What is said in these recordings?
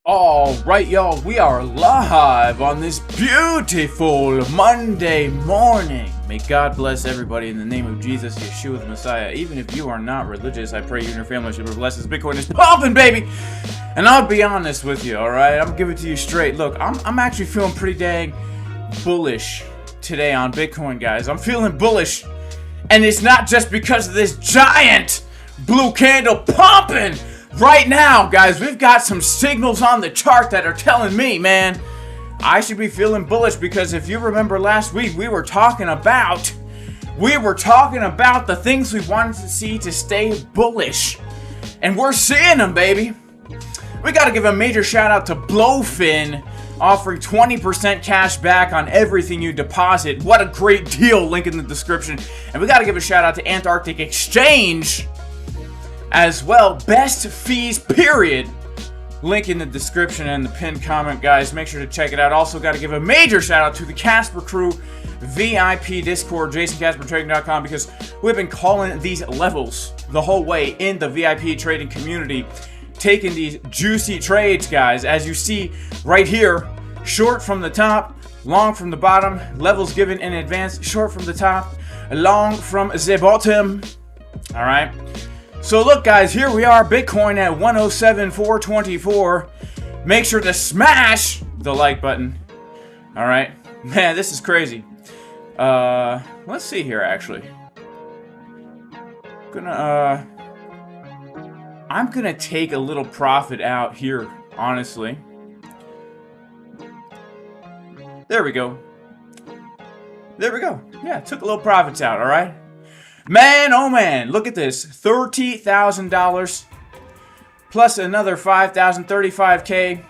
All right, y'all, we are live on this beautiful Monday morning. May God bless everybody in the name of Jesus, Yeshua the Messiah. Even if you are not religious, I pray you and your family should be blessed as Bitcoin is pumping, baby. And I'll be honest with you, all right? I'm giving it to you straight. Look, I'm actually feeling pretty dang bullish today on Bitcoin, guys. I'm feeling bullish. And it's not just because of this giant blue candle pumping. Right now, guys, we've got some signals on the chart that are telling me, man, I should be feeling bullish because if you remember last week, we were talking about the things we wanted to see to stay bullish. And we're seeing them, baby. We got to give a major shout out to BLOFIN offering 20% cash back on everything you deposit. What a great deal. Link in the description. And we got to give a shout out to ANTARCTIC Exchange as well. Best fees, period. Link in the description and the pinned comment, guys. Make sure to check it out. Also, got to give a major shout out to the Casper Crew VIP Discord, jasonstratham.com, because we've been calling these levels the whole way in the VIP trading community, taking these juicy trades, guys. As you see right here, short from the top, long from the bottom, levels given in advance, short from the top, long from the bottom. All right. So look, guys, here we are, Bitcoin at 107,424. Make sure to smash the like button. All right, man, this is crazy. Let's see here. Actually, I'm gonna take a little profit out here. Honestly, there we go. There we go. Yeah, took a little profits out. All right. Man, oh man, look at this. $30,000 plus another $5,000, $35K,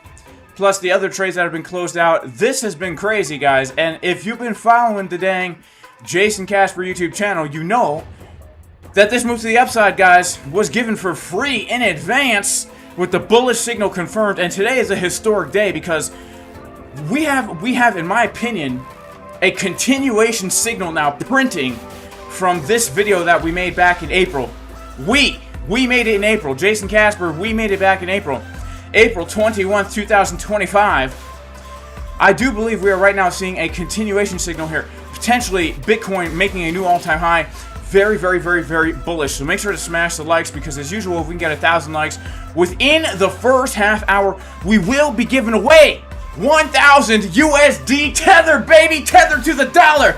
plus the other trades that have been closed out. This has been crazy, guys. And if you've been following the dang Jason Casper YouTube channel, you know that this move to the upside, guys, was given for free in advance with the bullish signal confirmed. And today is a historic day because we have, in my opinion, a continuation signal now printing from this video that we made back in April. We made it in April. Jason Casper, we made it back in April. April 21st, 2025. I do believe we are right now seeing a continuation signal here. Potentially Bitcoin making a new all-time high. Very, very, very, very bullish. So make sure to smash the likes because as usual, if we can get 1,000 likes within the first half hour, we will be giving away 1,000 USD tethered, baby, tethered to the dollar.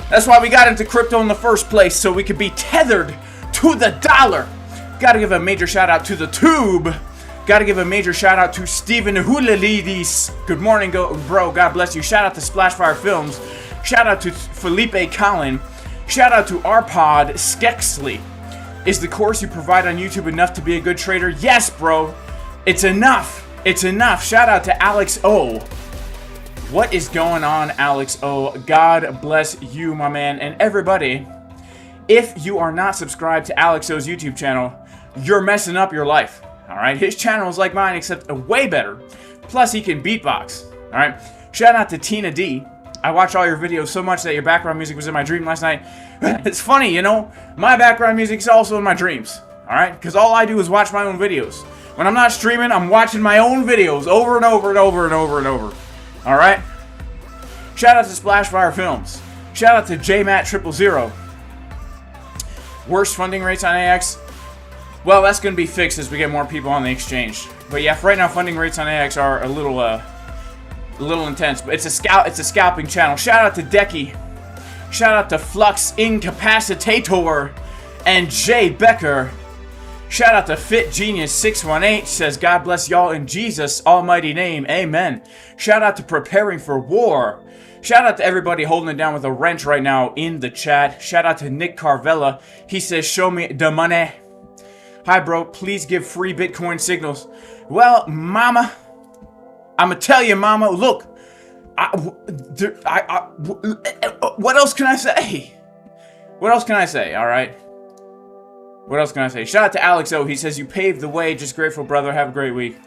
That's why we got into crypto in the first place, so we could be tethered to the dollar. Got to give a major shout out to the tube. Got to give a major shout out to Steven Hulalidis. Good morning, bro. God bless you. Shout out to Splashfire Films. Shout out to Felipe Collin. Shout out to Arpod Skexley. Is the course you provide on YouTube enough to be a good trader? Yes, bro. It's enough. It's enough. Shout out to Alex O. What is going on, Alex O? God bless you, my man. And everybody, if you are not subscribed to Alex O's YouTube channel, you're messing up your life. All right? His channel is like mine, except way better. Plus, he can beatbox. All right? Shout out to Tina D. I watch all your videos so much that your background music was in my dream last night. It's funny, you know? My background music is also in my dreams. All right? Because all I do is watch my own videos. When I'm not streaming, I'm watching my own videos over and over and over and over and over. All right. Shout out to Splashfire Films. Shout out to JMat000. Worst funding rates on AX. Well, that's going to be fixed as we get more people on the exchange. But yeah, for right now, funding rates on AX are a little intense. But it's a scalping channel. Shout out to Decky. Shout out to Flux Incapacitator and Jay Becker. Shout out to Fit Genius 618, says God bless y'all in Jesus' almighty name, amen. Shout out to Preparing for War. Shout out to everybody holding it down with a wrench right now in the chat. Shout out to Nick Carvella. He says, show me the money. Hi bro, please give free Bitcoin signals. Well, mama, I'ma tell you, mama, look, what else can I say? What else can I say, alright? What else can I say? Shout out to Alex O. He says, you paved the way. Just grateful, brother. Have a great week.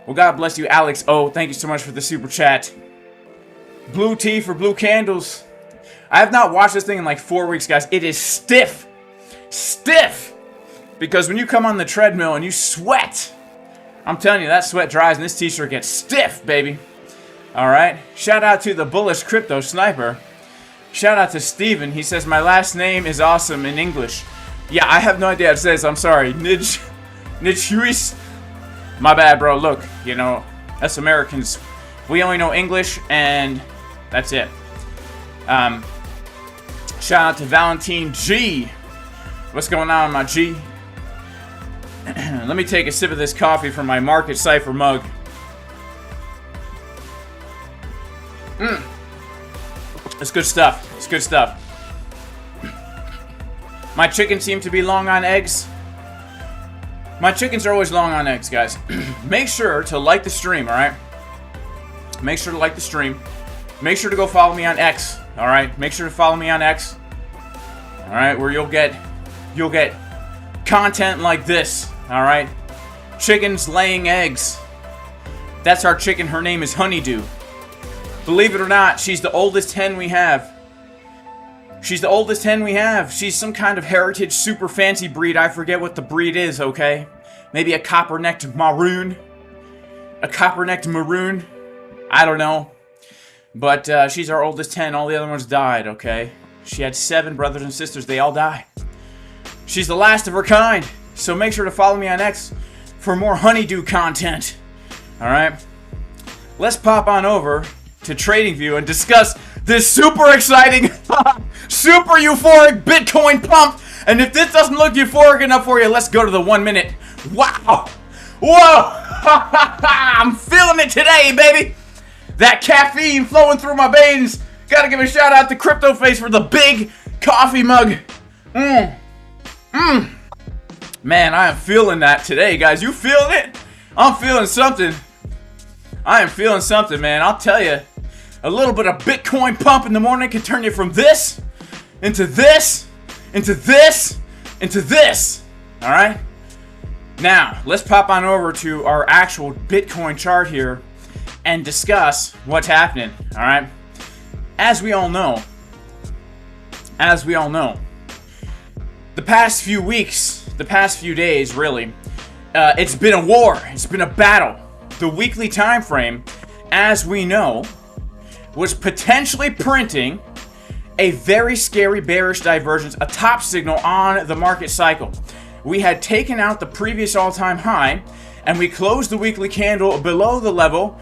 Well, God bless you, Alex O. Thank you so much for the super chat. Blue tea for blue candles. I have not watched this thing in like 4 weeks, guys. It is stiff. Stiff. Because when you come on the treadmill and you sweat, I'm telling you, that sweat dries and this t-shirt gets stiff, baby. All right. Shout out to the Bullish Crypto Sniper. Shout out to Steven. He says, my last name is awesome in English. Yeah, I have no idea what it says. I'm sorry. Nij. My bad, bro. Look, you know, us Americans, we only know English and that's it. Shout out to Valentine G. What's going on, my G? Let me take a sip of this coffee from my Market Cipher mug. It's good stuff. It's good stuff. My chickens seem to be long on eggs. My chickens are always long on eggs, guys. Make sure to like the stream, alright? Make sure to like the stream. Make sure to go follow me on X, alright? Make sure to follow me on X. Alright, where you'll get content like this, alright? Chickens laying eggs. That's our chicken. Her name is Honeydew. Believe it or not, she's the oldest hen we have. She's the oldest hen we have. She's some kind of heritage super fancy breed. I forget what the breed is, okay? Maybe a copper-necked maroon. A copper-necked maroon. I don't know. But she's our oldest hen. All the other ones died, okay? She had 7 brothers and sisters. They all died. She's the last of her kind. So make sure to follow me on X for more honeydew content. Alright? Let's pop on over to TradingView and discuss this super exciting, super euphoric Bitcoin pump. And if this doesn't look euphoric enough for you, let's go to the 1 minute. Wow. Whoa. I'm feeling it today, baby. That caffeine flowing through my veins. Gotta give a shout out to Crypto Face for the big coffee mug. Man, I am feeling that today, guys. You feeling it? I'm feeling something. I am feeling something, man. I'll tell you. A little bit of Bitcoin pump in the morning can turn you from this, into this, into this, into this. Alright? Now, let's pop on over to our actual Bitcoin chart here and discuss what's happening. Alright? As we all know, the past few weeks, the past few days, really, it's been a war. It's been a battle. The weekly time frame, as we know, was potentially printing a very scary bearish divergence, a top signal on the market cycle. We had taken out the previous all-time high, and we closed the weekly candle below the level,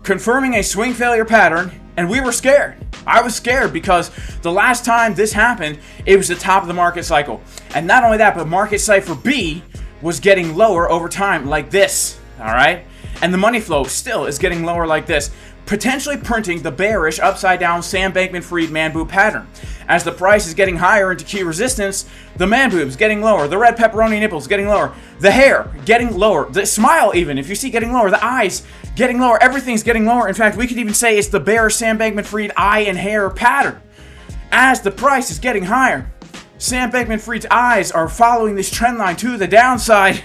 confirming a swing failure pattern, and we were scared. I was scared because the last time this happened, it was the top of the market cycle. And not only that, but Market Cipher B was getting lower over time like this, alright? And the money flow still is getting lower like this, potentially printing the bearish upside down Sam Bankman-Fried man boob pattern. As the price is getting higher into key resistance, the man boob's getting lower, the red pepperoni nipples getting lower, the hair getting lower, the smile even, if you see getting lower, the eyes getting lower, everything's getting lower. In fact, we could even say it's the bearish Sam Bankman-Fried eye and hair pattern. As the price is getting higher, Sam Bankman-Fried's eyes are following this trend line to the downside.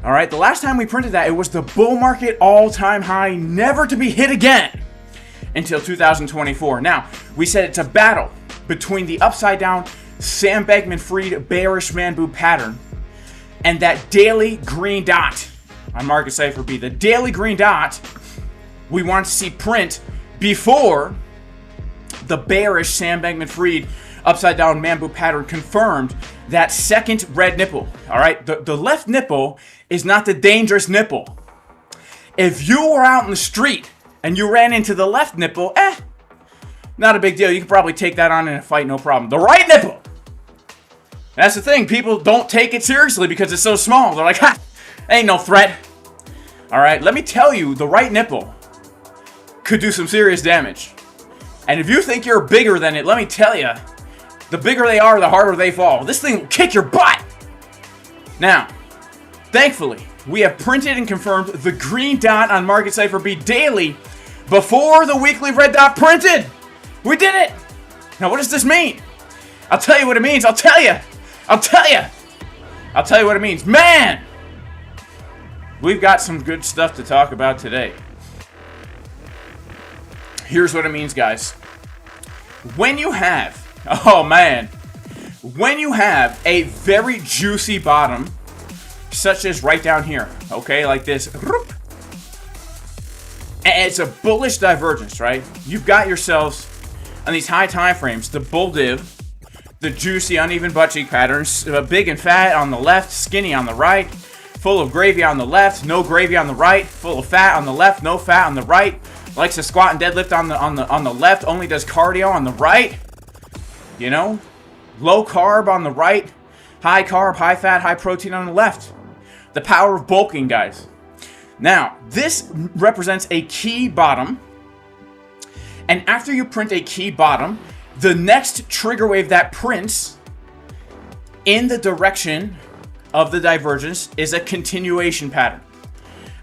Alright, the last time we printed that, it was the bull market all-time high, never to be hit again until 2024. Now, we said it's a battle between the upside-down Sam Bankman-Fried bearish man boob pattern and that daily green dot on Market Cipher B. The daily green dot we want to see print before the bearish Sam Bankman-Fried upside-down man boob pattern confirmed that second red nipple. Alright, the left nipple is not the dangerous nipple. If you were out in the street and you ran into the left nipple, not a big deal. You could probably take that on in a fight, no problem. The right nipple! That's the thing. People don't take it seriously because it's so small. They're like, ha! Ain't no threat. Alright, let me tell you, the right nipple could do some serious damage. And if you think you're bigger than it, let me tell you, the bigger they are, the harder they fall. This thing will kick your butt! Now, thankfully, we have printed and confirmed the green dot on Market Cipher B daily before the weekly red dot printed. We did it. Now, what does this mean? I'll tell you what it means. I'll tell you what it means. Man, we've got some good stuff to talk about today. Here's what it means, guys. When you have, when you have a very juicy bottom such as right down here, okay, like this. And it's a bullish divergence, right? You've got yourselves on these high time frames, the bull div, the juicy uneven butt cheek patterns, big and fat on the left, skinny on the right, full of gravy on the left, no gravy on the right, full of fat on the left, no fat on the right, likes to squat and deadlift on the left, only does cardio on the right, you know, low carb on the right, high carb, high fat, high protein on the left. The power of bulking, guys. Now, this represents a key bottom, and after you print a key bottom, the next trigger wave that prints in the direction of the divergence is a continuation pattern.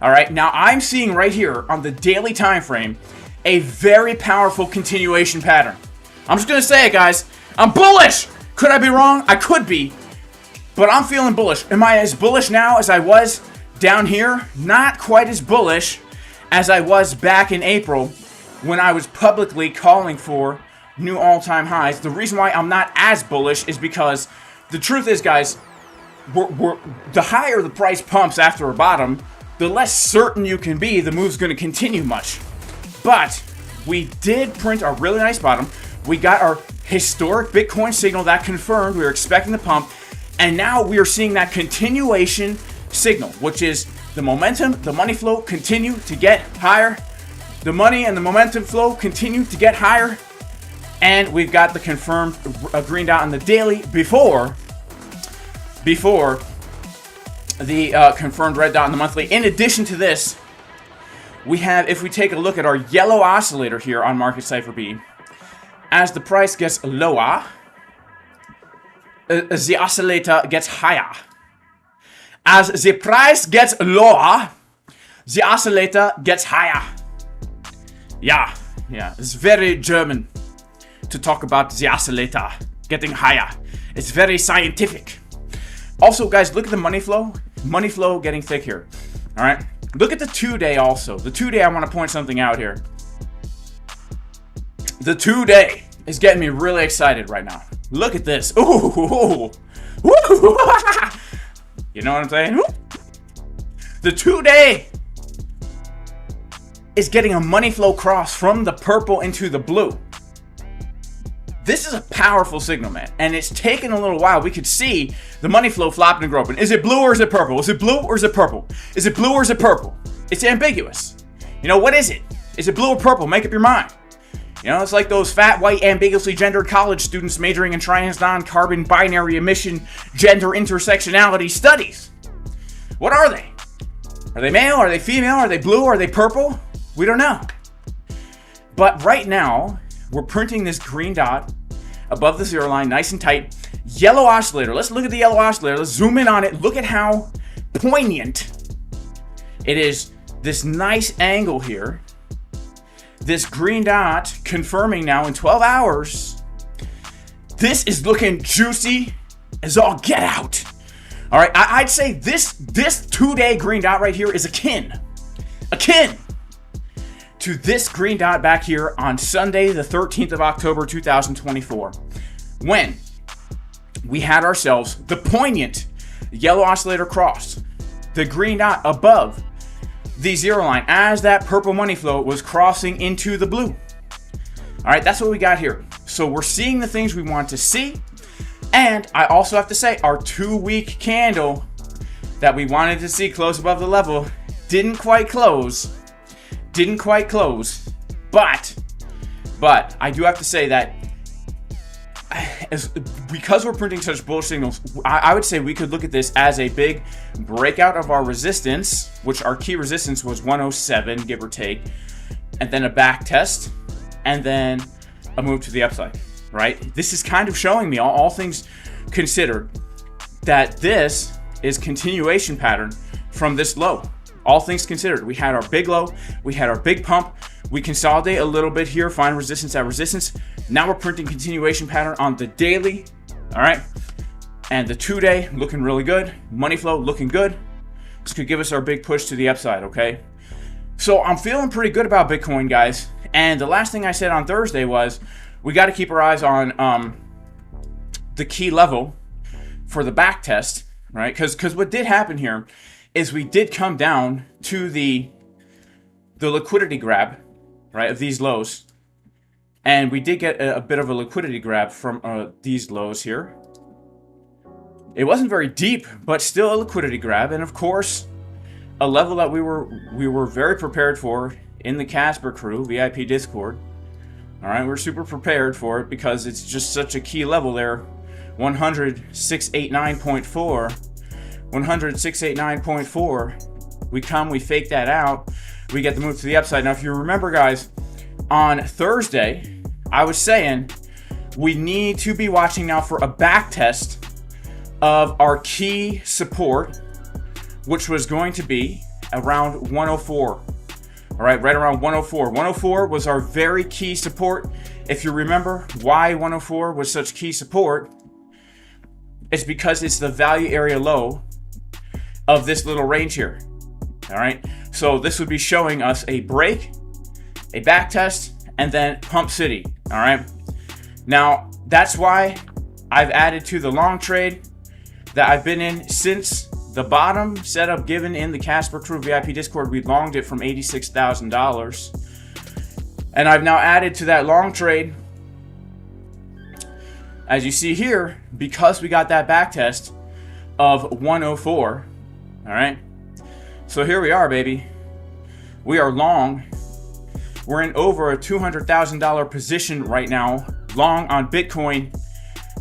All right, now I'm seeing right here on the daily time frame a very powerful continuation pattern. I'm just gonna say it, guys. I'm bullish. Could I be wrong? I could be, but I'm feeling bullish. Am I as bullish now as I was down here? Not quite as bullish as I was back in April when I was publicly calling for new all-time highs. The reason why I'm not as bullish is because the truth is, guys, the higher the price pumps after a bottom, the less certain you can be the move's going to continue much. But we did print a really nice bottom. We got our historic Bitcoin signal that confirmed we were expecting the pump, and now we are seeing that continuation signal, which is the momentum, the money flow continue to get higher. The money and the momentum flow continue to get higher. And we've got the confirmed green dot on the daily before the confirmed red dot on the monthly. In addition to this, we have, if we take a look at our yellow oscillator here on Market Cipher B, as the price gets lower, the oscillator gets higher. As the price gets lower, the oscillator gets higher. Yeah, it's very German to talk about the oscillator getting higher. It's very scientific. Also, guys, look at the money flow. Money flow getting thick here. All right. Look at the 2-day also. The 2-day, I want to point something out here. The 2-day is getting me really excited right now. Look at this. Ooh. You know what I'm saying? The 2-day is getting a money flow cross from the purple into the blue. This is a powerful signal, man, and it's taken a little while. We could see the money flow flopping and groping. Is it blue or is it purple? Is it blue or is it purple? Is it blue or is it purple? It's ambiguous. You know, what is it? Is it blue or purple? Make up your mind. You know, it's like those fat, white, ambiguously gendered college students majoring in trans, non-carbon, binary emission, gender intersectionality studies. What are they? Are they male? Are they female? Are they blue? Are they purple? We don't know. But right now, we're printing this green dot above the zero line, nice and tight. Yellow oscillator. Let's look at the yellow oscillator. Let's zoom in on it. Look at how poignant it is. This nice angle here. This green dot confirming now in 12 hours. This is looking juicy as all get out. All right, I'd say this 2-day green dot right here is akin to this green dot back here on Sunday, the 13th of October, 2024, when we had ourselves the poignant yellow oscillator cross, the green dot above the zero line as that purple money flow was crossing into the blue. All right, that's what we got here. So we're seeing the things we want to see. And I also have to say, our 2-week candle that we wanted to see close above the level didn't quite close. But I do have to say that because we're printing such bullish signals, I would say we could look at this as a big breakout of our resistance, which our key resistance was 107, give or take, and then a back test, and then a move to the upside, right? This is kind of showing me, all things considered, that this is continuation pattern from this low. All things considered, we had our big low, we had our big pump, we consolidate a little bit here, find resistance at resistance. Now we're printing continuation pattern on the daily, all right? And the 2-day looking really good, money flow looking good. This could give us our big push to the upside, okay? So I'm feeling pretty good about Bitcoin, guys. And the last thing I said on Thursday was we got to keep our eyes on the key level for the back test right? Because what did happen here is we did come down to the liquidity grab, right, of these lows. And we did get a bit of a liquidity grab from these lows here. It wasn't very deep, but still a liquidity grab. And of course, a level that we were very prepared for in the Casper crew, VIP Discord. All right, we're super prepared for it because it's just such a key level there. 100,689.4. 100,689.4. We come, we fake that out. We get the move to the upside. Now, if you remember, guys, on Thursday, I was saying we need to be watching now for a back test of our key support, which was going to be around 104. All right, right around 104. 104 was our very key support. If you remember why 104 was such key support, it's because it's the value area low of this little range here. All right, so this would be showing us a break, a back test, and then pump city. All right, now that's why I've added to the long trade that I've been in since the bottom setup given in the Casper Crew VIP Discord. We longed it from $86,000. And I've now added to that long trade, as you see here, because we got that back test of 104. All right. So here we are, baby. We are long. We're in over a $200,000 position right now, long on Bitcoin.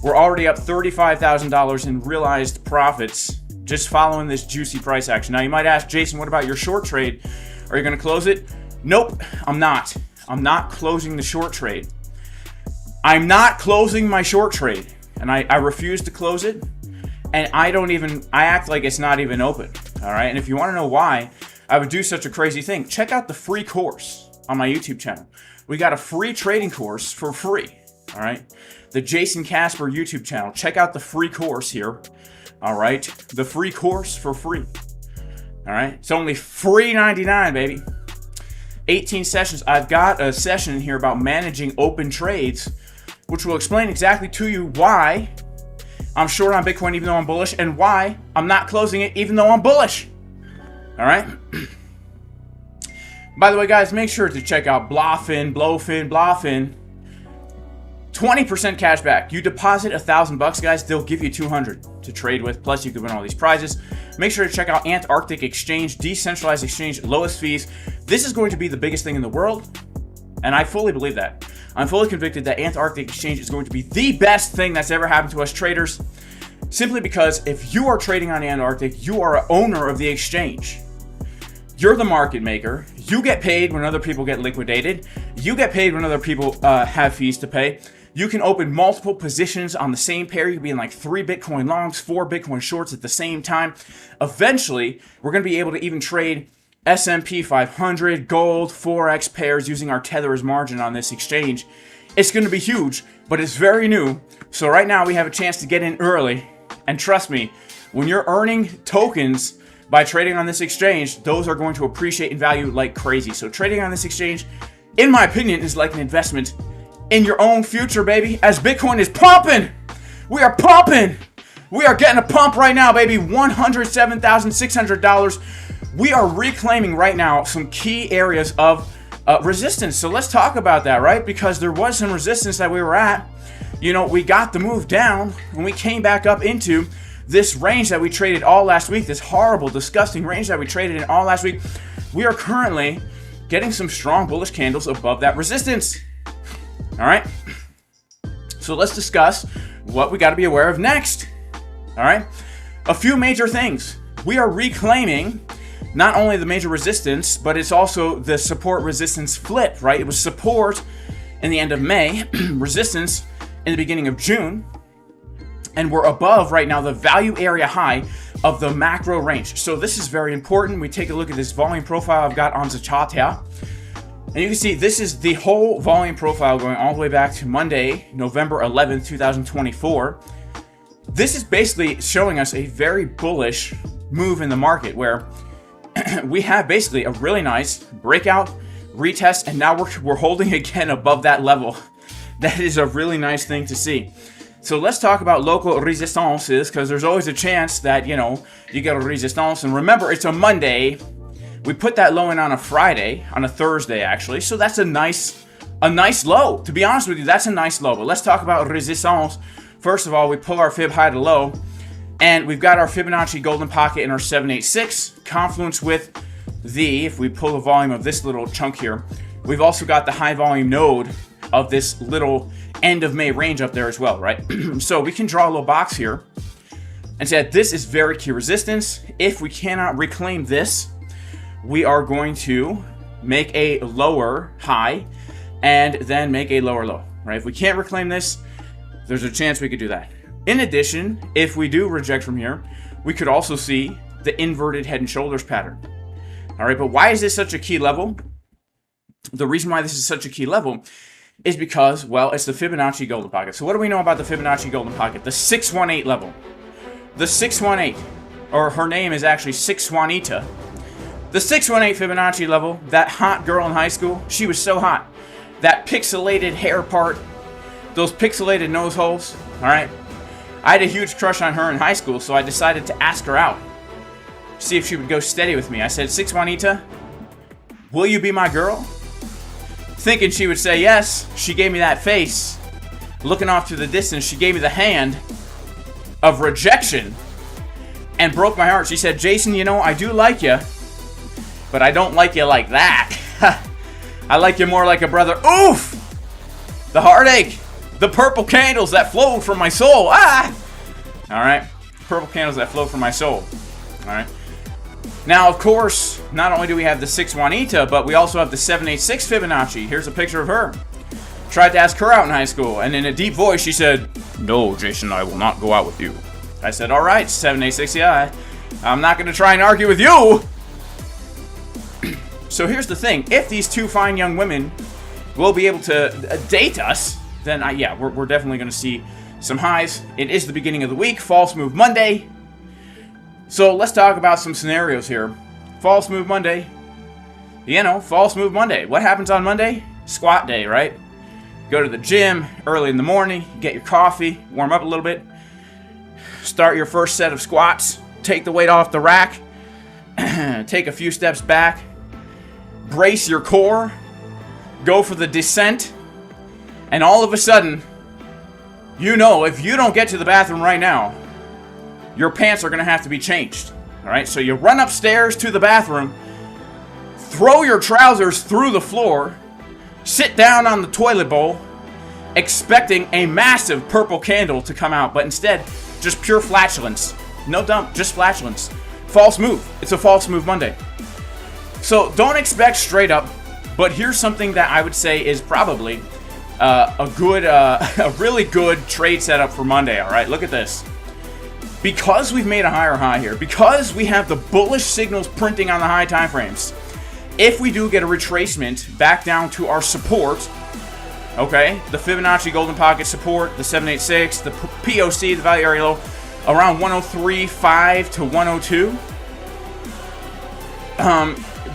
We're already up $35,000 in realized profits just following this juicy price action. Now, you might ask, Jason, what about your short trade? Are you going to close it? Nope, I'm not. I'm not closing the short trade. I'm not closing my short trade. And I refuse to close it. And I act like it's not even open. All right. And if you want to know why I would do such a crazy thing, check out the free course on my YouTube channel. We got a free trading course for free. All right. The Jason Casper YouTube channel. Check out the free course here. All right. The free course for free. All right. It's only $3.99, baby. 18 sessions. I've got a session in here about managing open trades, which will explain exactly to you why I'm short on Bitcoin even though I'm bullish, and why I'm not closing it even though I'm bullish. All right. By the way, guys, make sure to check out BLOFIN. 20% cash back. You deposit $1,000, guys, they'll give you 200 to trade with. Plus, you can win all these prizes. Make sure to check out ANTARCTIC exchange, decentralized exchange, lowest fees. This is going to be the biggest thing in the world, and I fully believe that. I'm fully convicted that ANTARCTIC exchange is going to be the best thing that's ever happened to us traders. Simply because if you are trading on Antarctic, you are an owner of the exchange. You're the market maker. You get paid when other people get liquidated. You get paid when other people have fees to pay. You can open multiple positions on the same pair. You can be in like 3 Bitcoin longs, 4 Bitcoin shorts at the same time. Eventually, we're going to be able to even trade S&P 500, gold, Forex pairs using our tether as margin on this exchange. It's going to be huge, but it's very new. So right now we have a chance to get in early. And trust me, when you're earning tokens by trading on this exchange, those are going to appreciate in value like crazy. So trading on this exchange, in my opinion, is like an investment in your own future, baby. As Bitcoin is pumping, we are pumping. We are getting a pump right now, baby. $107,600. We are reclaiming right now some key areas of resistance. So let's talk about that, right? Because there was some resistance that we were at. You know, we got the move down and we came back up into this range that we traded all last week, this horrible, disgusting range that we traded in all last week. We are currently getting some strong bullish candles above that resistance. All right. So let's discuss what we got to be aware of next. All right. A few major things. We are reclaiming not only the major resistance, but it's also the support resistance flip, right? It was support in the end of May, resistance in the beginning of June, and we're above right now the value area high of the macro range. So this is very important. We take a look at this volume profile I've got on the chart here. And you can see this is the whole volume profile going all the way back to Monday, November 11th, 2024. This is basically showing us a very bullish move in the market where we have basically a really nice breakout, retest, and now we're holding again above that level. That is a really nice thing to see. So let's talk about local resistances, because there's always a chance that, you know, you get a resistance. And remember, it's a Monday. We put that low in on a Friday, on a Thursday, actually. So that's a nice low. To be honest with you, that's a nice low. But let's talk about resistance. First of all, we pull our fib high to low, and we've got our Fibonacci golden pocket in our 786, confluence with the, if we pull the volume of this little chunk here, we've also got the high volume node of this little end of May range up there as well, right? So we can draw a little box here and say that this is very key resistance. If we cannot reclaim this, we are going to make a lower high and then make a lower low, right? If we can't reclaim this, there's a chance we could do that. In addition, if we do reject from here, we could also see the inverted head and shoulders pattern. All right, but why is this such a key level? The reason why this is such a key level is because, well, it's the Fibonacci golden pocket. So what do we know about the Fibonacci golden pocket? The 618 level. The 618, or her name is actually 6Juanita. The 618 Fibonacci level, that hot girl in high school, she was so hot. That pixelated hair part, those pixelated nose holes, all right? I had a huge crush on her in high school, so I decided to ask her out. See if she would go steady with me. I said, 6Juanita, will you be my girl? Thinking she would say yes. She gave me that face. Looking off to the distance, she gave me the hand of rejection and broke my heart. She said, Jason, you know, I do like you, but I don't like you like that. I like you more like a brother. Oof! The heartache. The purple candles that flowed from my soul. Ah! All right. Purple candles that flow from my soul. All right. Now, of course, not only do we have the 6Juanita, but we also have the 786 Fibonacci. Here's a picture of her. Tried to ask her out in high school, and in a deep voice, she said, no, Jason, I will not go out with you. I said, all right, 786, yeah, I'm not going to try and argue with you. So here's the thing. If these two fine young women will be able to date us, then, yeah, we're definitely going to see some highs. It is the beginning of the week, false move Monday. So let's talk about some scenarios here. False move Monday. You know, false move Monday. What happens on Monday? Squat day, right? Go to the gym early in the morning, get your coffee, warm up a little bit, start your first set of squats, take the weight off the rack, take a few steps back, brace your core, go for the descent, and all of a sudden, you know, if you don't get to the bathroom right now, your pants are going to have to be changed. All right, so you run upstairs to the bathroom, throw your trousers through the floor, sit down on the toilet bowl, expecting a massive purple candle to come out, but instead, just pure flatulence. No dump, just flatulence. False move. It's a false move Monday. So don't expect straight up, but here's something that I would say is probably a really good trade setup for Monday. All right, look at this. Because we've made a higher high here, because we have the bullish signals printing on the high time frames, if we do get a retracement back down to our support, okay, the Fibonacci golden pocket support, the 786, the POC, the value area low, around 103.5 to 102,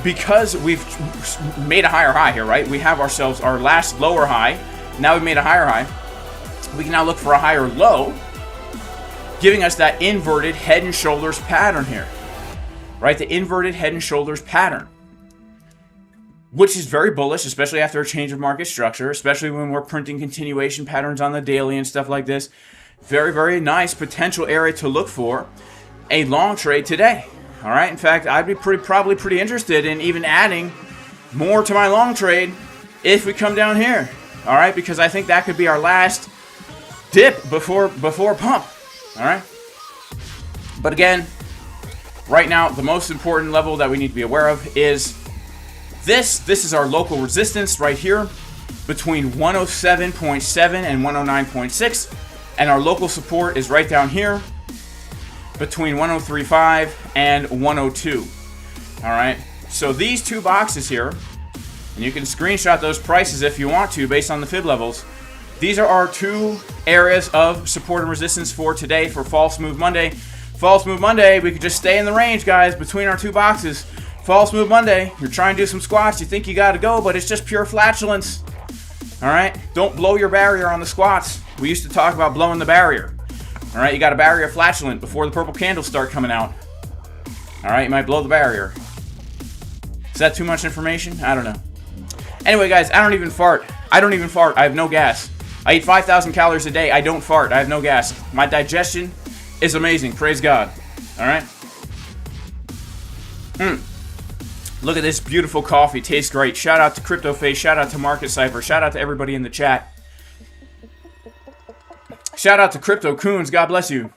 because we've made a higher high here, right? We have ourselves our last lower high. Now we've made a higher high. We can now look for a higher low, giving us that inverted head and shoulders pattern here, right? The inverted head and shoulders pattern, which is very bullish, especially after a change of market structure, especially when we're printing continuation patterns on the daily and stuff like this. Very, very nice potential area to look for a long trade today. All right. In fact, I'd be probably pretty interested in even adding more to my long trade if we come down here. All right, because I think that could be our last dip before pump. All right. But again, right now, the most important level that we need to be aware of is this. This is our local resistance right here between 107.7 and 109.6. And our local support is right down here between 103.5 and 102. All right. So these two boxes here, and you can screenshot those prices if you want to based on the fib levels. These are our two areas of support and resistance for today for False Move Monday. False Move Monday, we could just stay in the range, guys, between our two boxes. False Move Monday, you're trying to do some squats, you think you got to go, but it's just pure flatulence. All right? Don't blow your barrier on the squats. We used to talk about blowing the barrier. All right, you got a barrier flatulent before the purple candles start coming out. All right, you might blow the barrier. Is that too much information? I don't know. Anyway, guys, I don't even fart. I don't even fart. I have no gas. I eat 5,000 calories a day. I don't fart. I have no gas. My digestion is amazing. Praise God. All right? Look at this beautiful coffee. Tastes great. Shout out to CryptoFace. Shout out to Market Cipher. Shout out to everybody in the chat. Shout out to Crypto Coons. God bless you.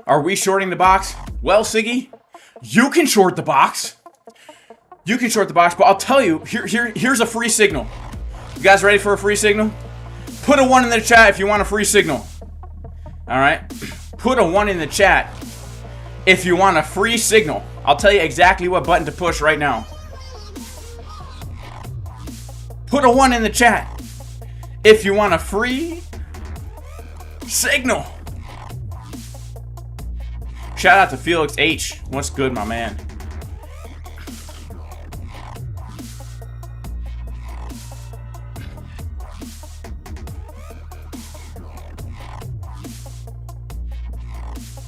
Are we shorting the box? Well, Siggy, you can short the box. You can short the box, but I'll tell you, here's a free signal. You guys ready for a free signal? Put a 1 in the chat if you want a free signal. All right? Put a 1 in the chat if you want a free signal. I'll tell you exactly what button to push right now. Put a 1 in the chat if you want a free signal. Shout out to Felix H. What's good, my man?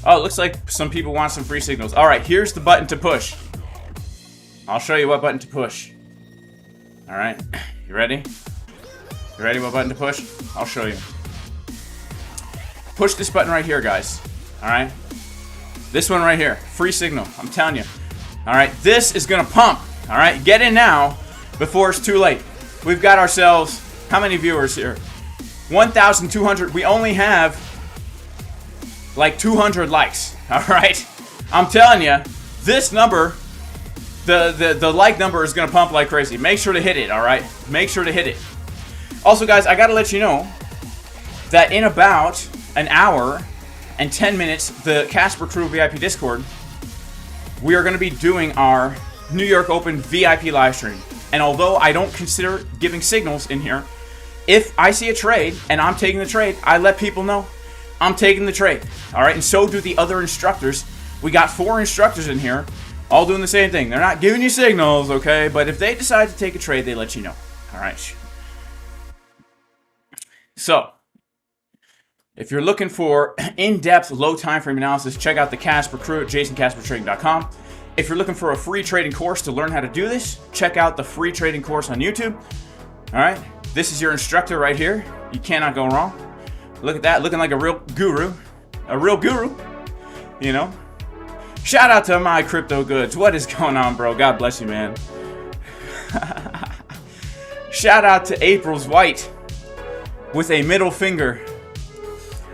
Oh, it looks like some people want some free signals. All right, here's the button to push. I'll show you what button to push. All right, you ready? You ready what button to push? I'll show you. Push this button right here, guys. All right? This one right here, free signal, I'm telling you. All right, this is gonna pump. All right, get in now before it's too late. We've got ourselves, how many viewers here? 1,200, we only have like 200 likes, all right? I'm telling you, this number, the like number is gonna pump like crazy. Make sure to hit it, all right? Make sure to hit it. Also, guys, I gotta let you know that in about an hour and 10 minutes, the Casper Crew VIP Discord, we are gonna be doing our New York Open VIP live stream. And although I don't consider giving signals in here, if I see a trade and I'm taking the trade, I let people know I'm taking the trade. All right, and so do the other instructors. We got 4 instructors in here, all doing the same thing. They're not giving you signals, okay? But if they decide to take a trade, they let you know. All right. So, if you're looking for in-depth, low time frame analysis, check out the Casper Crew at jasoncaspertrading.com. If you're looking for a free trading course to learn how to do this, check out the free trading course on YouTube. All right, this is your instructor right here. You cannot go wrong. Look at that, looking like a real guru. A real guru, you know. Shout out to my crypto goods. What is going on, bro? God bless you, man. Shout out to April's White with a middle finger.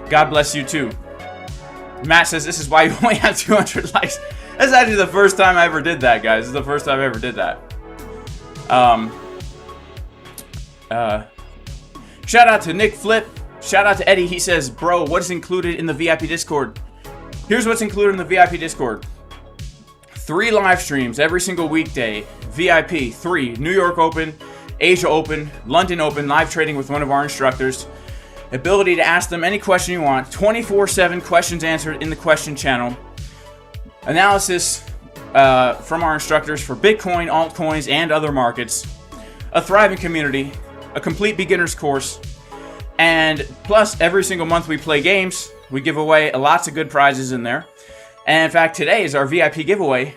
God bless you too. Matt says this is why you only have 200 likes. That's actually the first time I ever did that, guys. This is the first time I ever did that. Shout out to Nick Flip. Shout out to Eddie. He says, bro, what is included in the VIP Discord? Here's what's included in the VIP Discord. 3 live streams every single weekday. VIP, 3. New York Open, Asia Open, London Open, live trading with one of our instructors. Ability to ask them any question you want. 24/7 questions answered in the question channel. Analysis from our instructors for Bitcoin, altcoins, and other markets. A thriving community. A complete beginner's course. And plus, every single month we play games. We give away lots of good prizes in there. And in fact, today is our VIP giveaway.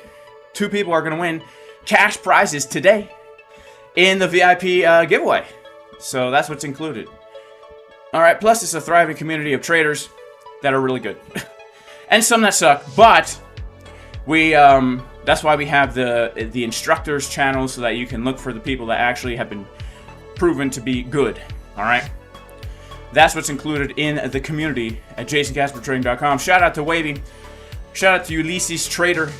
2 people are going to win cash prizes today in the VIP giveaway. So that's what's included. All right, plus it's a thriving community of traders that are really good. And some that suck, but we that's why we have the instructors channel, so that you can look for the people that actually have been proven to be good. All right? That's what's included in the community at jasoncaspertrading.com. Shout out to Wavy. Shout out to Ulysses Trader.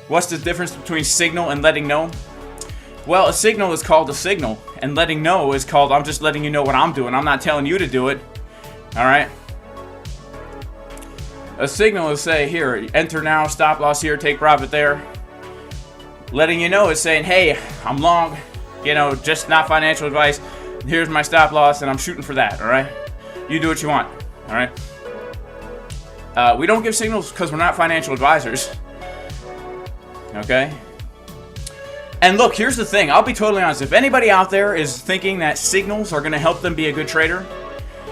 What's the difference between signal and letting know? Well, a signal is called a signal, and letting know is called I'm just letting you know what I'm doing. I'm not telling you to do it. All right? A signal is say, here, enter now, stop loss here, take profit there. Letting you know is saying, hey, I'm long, you know, just not financial advice. Here's my stop loss, and I'm shooting for that, all right? You do what you want, all right? We don't give signals because we're not financial advisors, okay? And look, here's the thing. I'll be totally honest. If anybody out there is thinking that signals are going to help them be a good trader,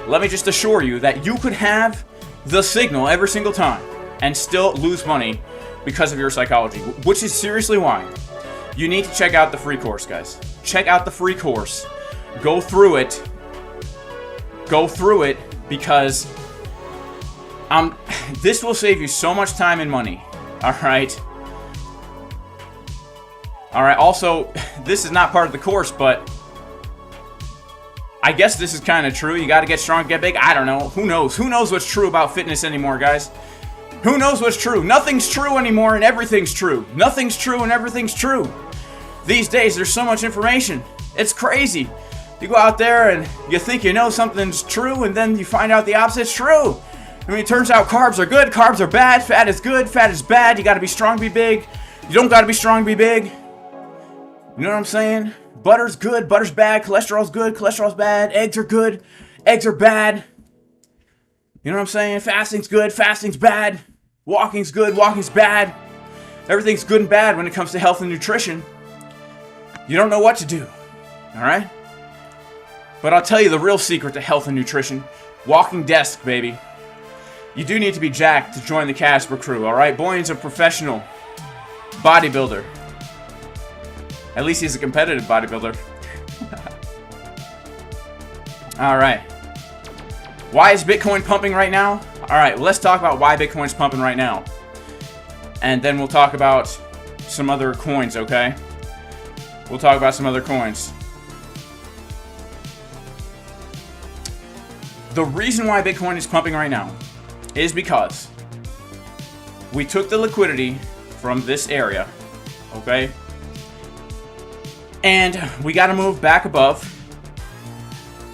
let me just assure you that you could have the signal every single time and still lose money because of your psychology, which is seriously why you need to check out the free course, guys. Check out the free course. Go through it. Go through it because this will save you so much time and money. All right. All right. Also, this is not part of the course, but I guess this is kind of true. You got to get strong, get big. I don't know. Who knows? Who knows what's true about fitness anymore, guys? Who knows what's true? Nothing's true anymore and everything's true. Nothing's true and everything's true. These days, there's so much information. It's crazy. You go out there and you think you know something's true, and then you find out the opposite's true. I mean, it turns out carbs are good, carbs are bad, fat is good, fat is bad. You got to be strong, be big. You don't got to be strong, be big. You know what I'm saying? Butter's good, butter's bad. Cholesterol's good, cholesterol's bad. Eggs are good, eggs are bad. You know what I'm saying? Fasting's good, fasting's bad. Walking's good, walking's bad. Everything's good and bad when it comes to health and nutrition. You don't know what to do, all right? But I'll tell you the real secret to health and nutrition. Walking desk, baby. You do need to be jacked to join the Casper crew, all right? Boyan's a professional bodybuilder. At least he's a competitive bodybuilder. All right. Why is Bitcoin pumping right now? All right, let's talk about why Bitcoin's pumping right now. And then we'll talk about some other coins, okay? We'll talk about some other coins. The reason why Bitcoin is pumping right now is because we took the liquidity from this area, okay? And we got to move back above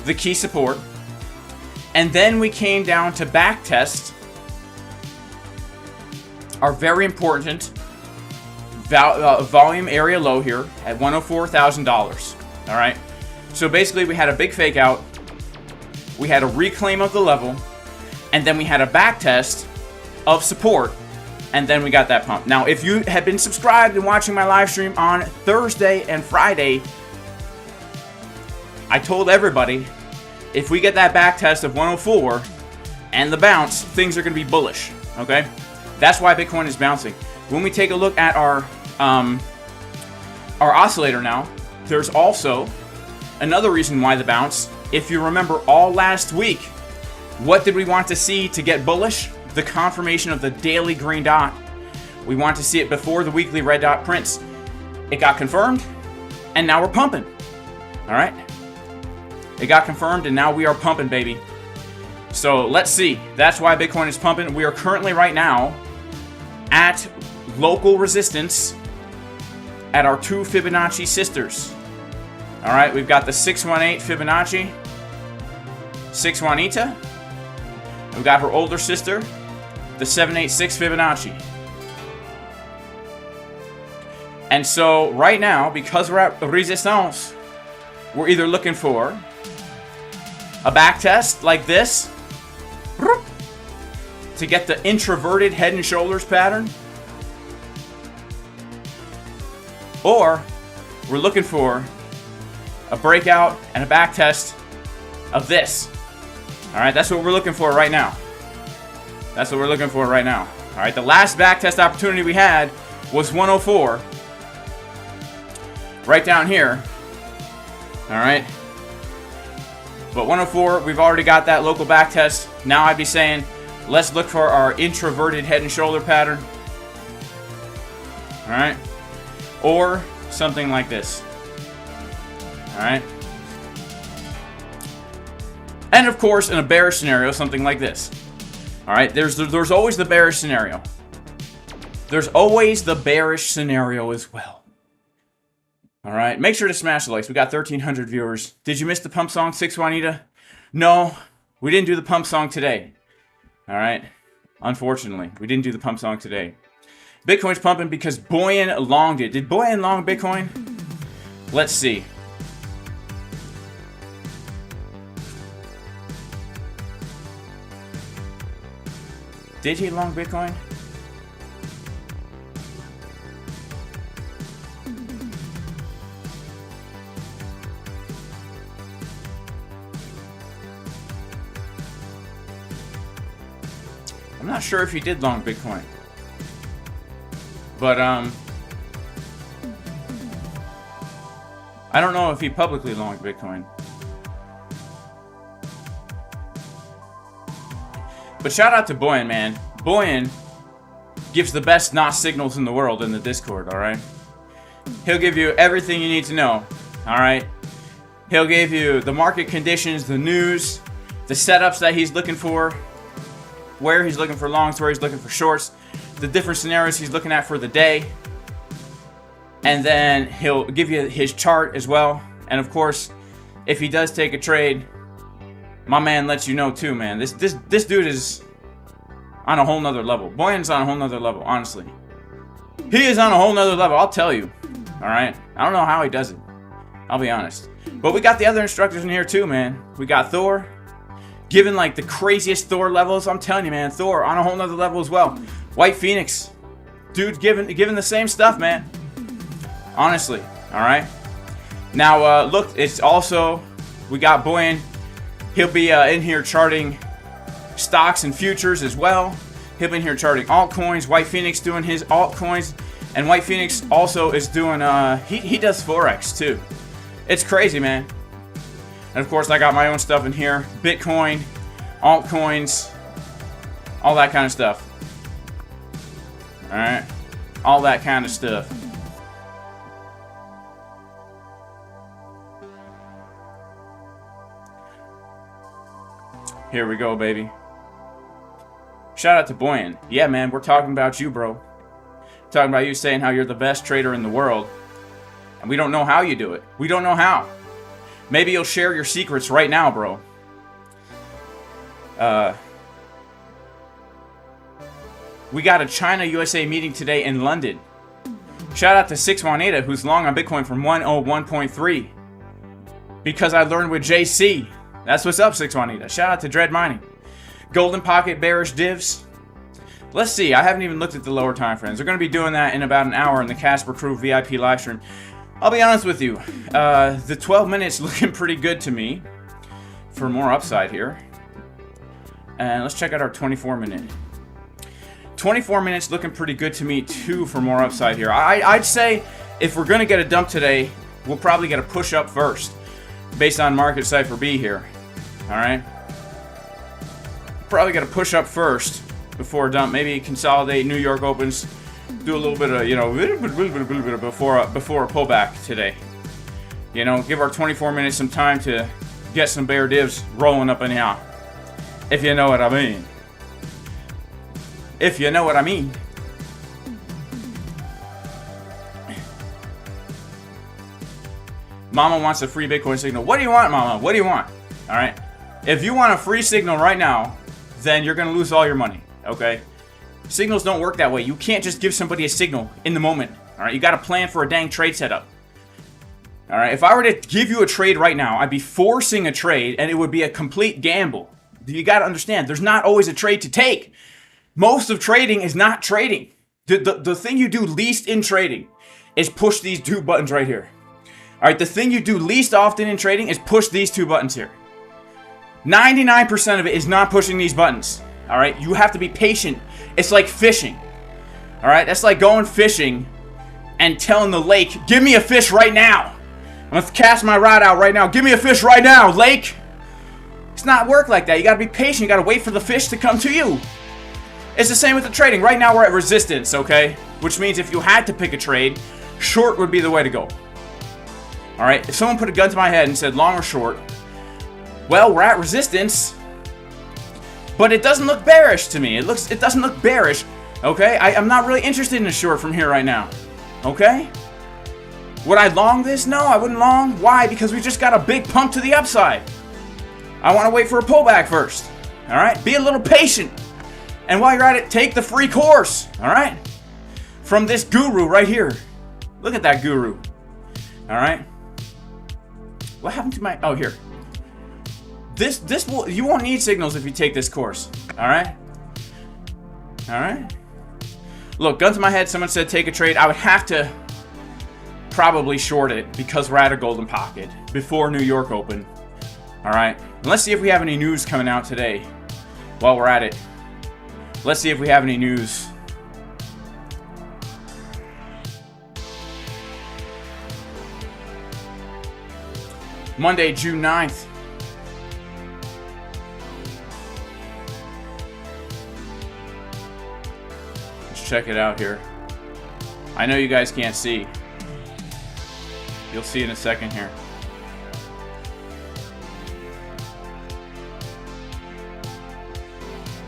the key support. And then we came down to backtest our very important volume area low here at $104,000. All right. So basically we had a big fake out. We had a reclaim of the level. And then we had a backtest of support. And then we got that pump. Now, if you have been subscribed and watching my live stream on Thursday and Friday, I told everybody, if we get that back test of 104 and the bounce, things are going to be bullish, okay? That's why Bitcoin is bouncing. When we take a look at our oscillator now, there's also another reason why the bounce. If you remember all last week, what did we want to see to get bullish? The confirmation of the daily green dot. We want to see it before the weekly red dot prints. It got confirmed, and now we're pumping. All right? It got confirmed, and now we are pumping, baby. So let's see. That's why Bitcoin is pumping. We are currently right now at local resistance at our two Fibonacci sisters. All right, we've got the 618 Fibonacci, 6 Juanita. We've got her older sister, the 786 Fibonacci. And so right now, because we're at resistance, we're either looking for a back test like this to get the introverted head and shoulders pattern, or we're looking for a breakout and a back test of this. All right, that's what we're looking for right now. That's what we're looking for right now. All right, the last back test opportunity we had was 104. Right down here. All right. But 104, we've already got that local back test. Now I'd be saying, let's look for our introverted head and shoulder pattern. All right. Or something like this. All right. And of course, in a bearish scenario, something like this. All right. There's always the bearish scenario. There's always the bearish scenario as well. All right. Make sure to smash the likes. We got 1,300 viewers. Did you miss the pump song, 6 Juanita? No, we didn't do the pump song today. All right. Unfortunately, we didn't do the pump song today. Bitcoin's pumping because Boyan longed it. Did Boyan long Bitcoin? Let's see. Did he long Bitcoin? not sure if he did long Bitcoin. But, I don't know if he publicly longed Bitcoin. But shout out to Boyan, man. Boyan gives the best NOS signals in the world in the Discord, alright? He'll give you everything you need to know, alright? He'll give you the market conditions, the news, the setups that he's looking for, where he's looking for longs, where he's looking for shorts, the different scenarios he's looking at for the day. And then he'll give you his chart as well. And of course, if he does take a trade, my man lets you know too, man. This dude is on a whole nother level. Boyan's on a whole nother level, honestly. He is on a whole nother level, I'll tell you. Alright? I don't know how he does it. I'll be honest. But we got the other instructors in here too, man. We got Thor, giving like the craziest Thor levels. I'm telling you, man. Thor on a whole nother level as well. White Phoenix. Dude giving the same stuff, man. Honestly. Alright? Now, look, it's also, we got Boyan. He'll be in here charting stocks and futures as well. He'll be in here charting altcoins. White Phoenix doing his altcoins. And White Phoenix also is doing, he does Forex too. It's crazy, man. And of course, I got my own stuff in here. Bitcoin, altcoins, all that kind of stuff. Alright? All that kind of stuff. Here we go, baby. Shout out to Boyan. Yeah, man, we're talking about you, bro. Talking about you saying how you're the best trader in the world. And we don't know how you do it. We don't know how. Maybe you'll share your secrets right now, bro. We got a China-USA meeting today in London. Shout out to 618, who's long on Bitcoin from 101.3. Because I learned with JC. That's what's up, 618. Shout out to Dread Mining. Golden Pocket bearish divs. Let's see. I haven't even looked at the lower time frames. They're going to be doing that in about an hour in the Casper Crew VIP live stream. I'll be honest with you. The 12 minutes looking pretty good to me for more upside here. And let's check out our 24 minute. 24 minutes looking pretty good to me too for more upside here. I'd say if we're going to get a dump today, we'll probably get a push up first based on market Cipher B here. Alright? Probably got to push up first before a dump. Maybe consolidate, New York opens, do a little bit of, you know, before a pullback today. You know, give our 24 minutes some time to get some bear divs rolling up in here. If you know what I mean. If you know what I mean. Mama wants a free Bitcoin signal. What do you want, Mama? What do you want? Alright? If you want a free signal right now, then you're going to lose all your money. Okay? Signals don't work that way. You can't just give somebody a signal in the moment. Alright? You got to plan for a dang trade setup. Alright? If I were to give you a trade right now, I'd be forcing a trade and it would be a complete gamble. You got to understand, there's not always a trade to take. Most of trading is not trading. The thing you do least in trading is push these two buttons right here. Alright, the thing you do least often in trading is push these two buttons here. 99% of it is not pushing these buttons. Alright, you have to be patient. It's like fishing. Alright, that's like going fishing and telling the lake, give me a fish right now. I'm gonna cast my rod out right now. Give me a fish right now, lake. It's not work like that. You gotta be patient. You gotta wait for the fish to come to you. It's the same with the trading. Right now we're at resistance, okay? Which means if you had to pick a trade, short would be the way to go. Alright, if someone put a gun to my head and said long or short, well, we're at resistance, but it doesn't look bearish to me. It doesn't look bearish, okay? I'm not really interested in a short from here right now, okay? Would I long this? No, I wouldn't long. Why? Because we just got a big pump to the upside. I want to wait for a pullback first, alright? Be a little patient. And while you're at it, take the free course, alright? From this guru right here. Look at that guru, alright? What happened to my... Oh, here. You won't need signals if you take this course. Alright? Alright? Look, gun to my head, someone said take a trade. I would have to probably short it because we're at a golden pocket before New York open. Alright? And let's see if we have any news coming out today while we're at it. Let's see if we have any news. Monday, June 9th. Let's check it out here. I know you guys can't see. You'll see in a second here.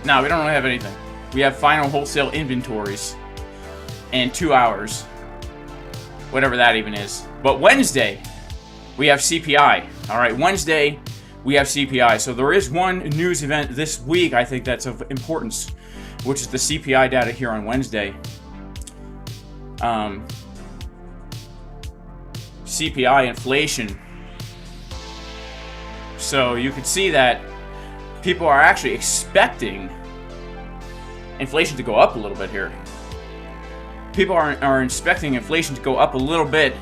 No, we don't really have anything. We have final wholesale inventories in 2 hours. Whatever that even is. But Wednesday, we have CPI. Alright, Wednesday, we have CPI. So there is one news event this week, I think, that's of importance, which is the CPI data here on Wednesday. CPI inflation. So you can see that people are actually expecting inflation to go up a little bit here. People are expecting inflation to go up a little bit,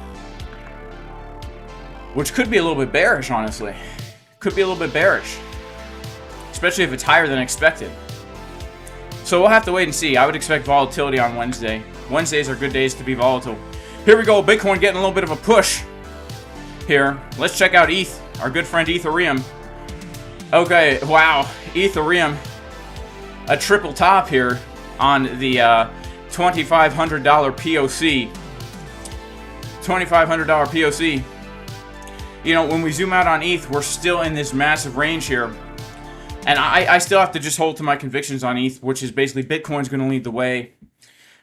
which could be a little bit bearish, honestly. Could be a little bit bearish, especially if it's higher than expected. So we'll have to wait and see. I would expect volatility on Wednesday. Wednesdays are good days to be volatile. Here we go. Bitcoin getting a little bit of a push here. Let's check out ETH, our good friend Ethereum. Okay, wow. Ethereum, a triple top here on the $2,500 POC. $2,500 POC. You know, when we zoom out on ETH, we're still in this massive range here. And I still have to just hold to my convictions on ETH, which is basically Bitcoin's going to lead the way.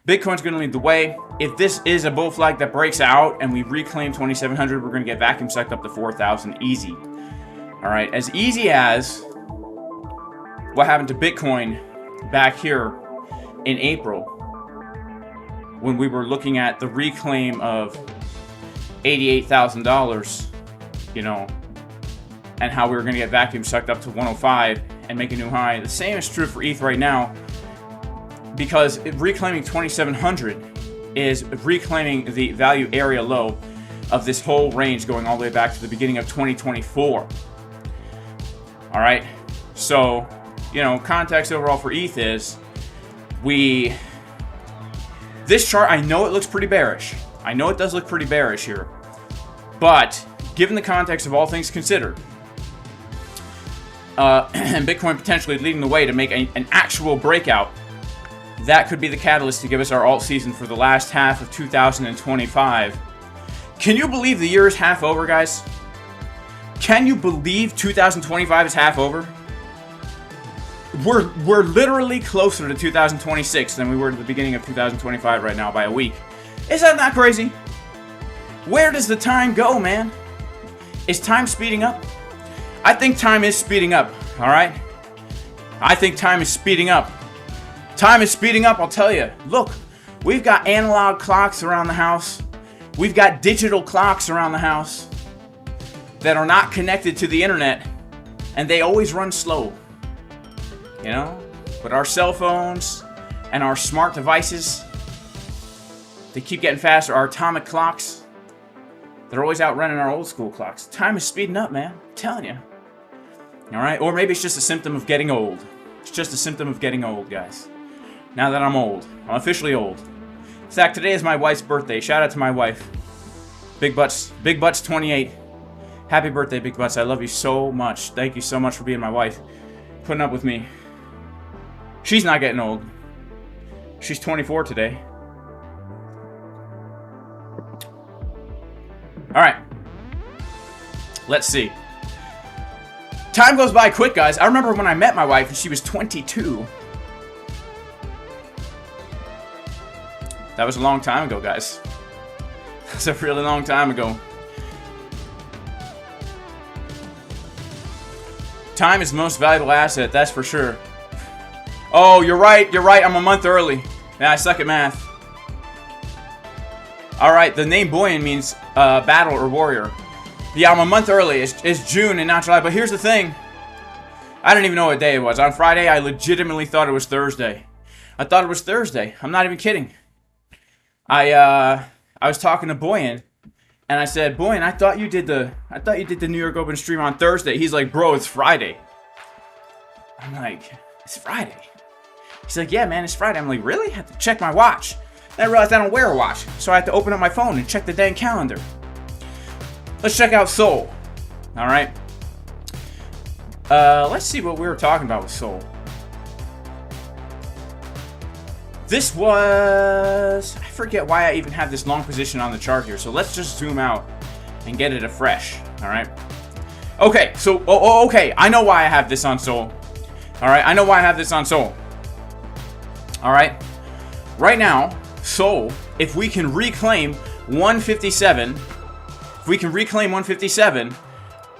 Bitcoin's going to lead the way. If this is a bull flag that breaks out and we reclaim 2,700, we're going to get vacuum sucked up to 4,000 easy. All right, as easy as what happened to Bitcoin back here in April when we were looking at the reclaim of $88,000, you know, and how we were going to get vacuum sucked up to 105 and make a new high. The same is true for ETH right now, because reclaiming 2,700 is reclaiming the value area low of this whole range going all the way back to the beginning of 2024. All right, so, you know, context overall for ETH is this chart, I know it looks pretty bearish. I know it does look pretty bearish here, but given the context of all things considered, and Bitcoin potentially leading the way to make an actual breakout, that could be the catalyst to give us our alt season for the last half of 2025. Can you believe the year is half over, guys? Can you believe 2025 is half over? We're literally closer to 2026 than we were to the beginning of 2025 right now by a week. Is that not crazy? Where does the time go, man? Is time speeding up? I think time is speeding up, all right? I think time is speeding up. Time is speeding up, I'll tell you. Look, we've got analog clocks around the house. We've got digital clocks around the house that are not connected to the internet, and they always run slow. You know? But our cell phones and our smart devices, they keep getting faster. Our atomic clocks, they're always outrunning our old school clocks. Time is speeding up, man. I'm telling you. All right? Or maybe it's just a symptom of getting old. It's just a symptom of getting old, guys. Now that I'm old. I'm officially old. In fact, today is my wife's birthday. Shout out to my wife. Big Butts 28. Happy birthday, Big Butts. I love you so much. Thank you so much for being my wife. Putting up with me. She's not getting old. She's 24 today. Alright. Let's see. Time goes by quick, guys. I remember when I met my wife and she was 22. That was a long time ago, guys. That's a really long time ago. Time is the most valuable asset, that's for sure. Oh, you're right, I'm a month early. Yeah, I suck at math. Alright, the name Boyan means battle or warrior. Yeah, I'm a month early. It's June and not July, but here's the thing. I didn't even know what day it was. On Friday, I legitimately thought it was Thursday. I thought it was Thursday. I'm not even kidding. I was talking to Boyan, and I said, Boyan, I thought you did the New York Open stream on Thursday. He's like, bro, it's Friday. I'm like, it's Friday. He's like, yeah, man, it's Friday. I'm like, really? I have to check my watch. Then I realized I don't wear a watch, so I have to open up my phone and check the dang calendar. Let's check out Sol. All right. Let's see what we were talking about with Sol. This was... I forget why I even have this long position on the chart here, so let's just zoom out and get it afresh. All right. Okay, so... okay. I know why I have this on Sol. All right, I know why I have this on Sol. All right. Right now, Sol, if we can reclaim 157,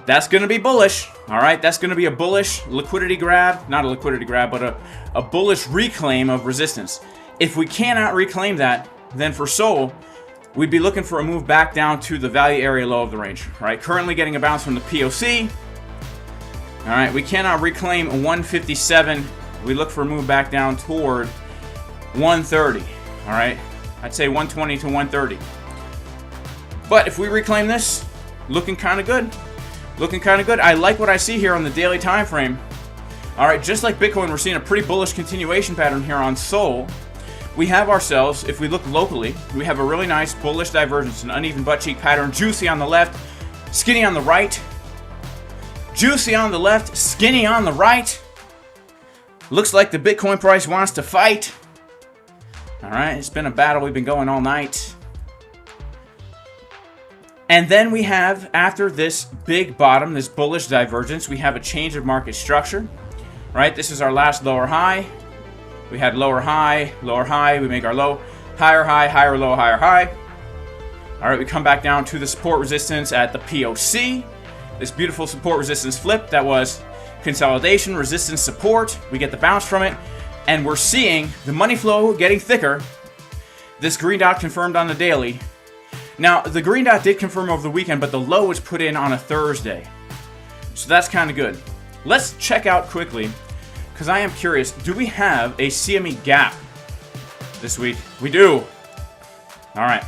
that's going to be bullish. All right, that's going to be a bullish liquidity grab. Not a liquidity grab, but a bullish reclaim of resistance. If we cannot reclaim that, then for Sol, we'd be looking for a move back down to the value area low of the range. All right, currently getting a bounce from the POC. All right, we cannot reclaim 157. We look for a move back down toward 130. All right, I'd say 120 to 130. But if we reclaim this, looking kind of good. Looking kind of good. I like what I see here on the daily time frame. All right, just like Bitcoin, we're seeing a pretty bullish continuation pattern here on Sol. We have ourselves, if we look locally, we have a really nice bullish divergence, an uneven butt cheek pattern, juicy on the left, skinny on the right. Juicy on the left, skinny on the right. Looks like the Bitcoin price wants to fight. All right, it's been a battle. We've been going all night. And then we have, after this big bottom, this bullish divergence, we have a change of market structure. Right, this is our last lower high. We had lower high, we make our low, higher low, higher high. All right, we come back down to the support resistance at the POC. This beautiful support resistance flip that was consolidation, resistance, support. We get the bounce from it, and we're seeing the money flow getting thicker. This green dot confirmed on the daily. Now, the green dot did confirm over the weekend, but the low was put in on a Thursday. So that's kind of good. Let's check out quickly, because I am curious, do we have a CME gap this week? We do. All right.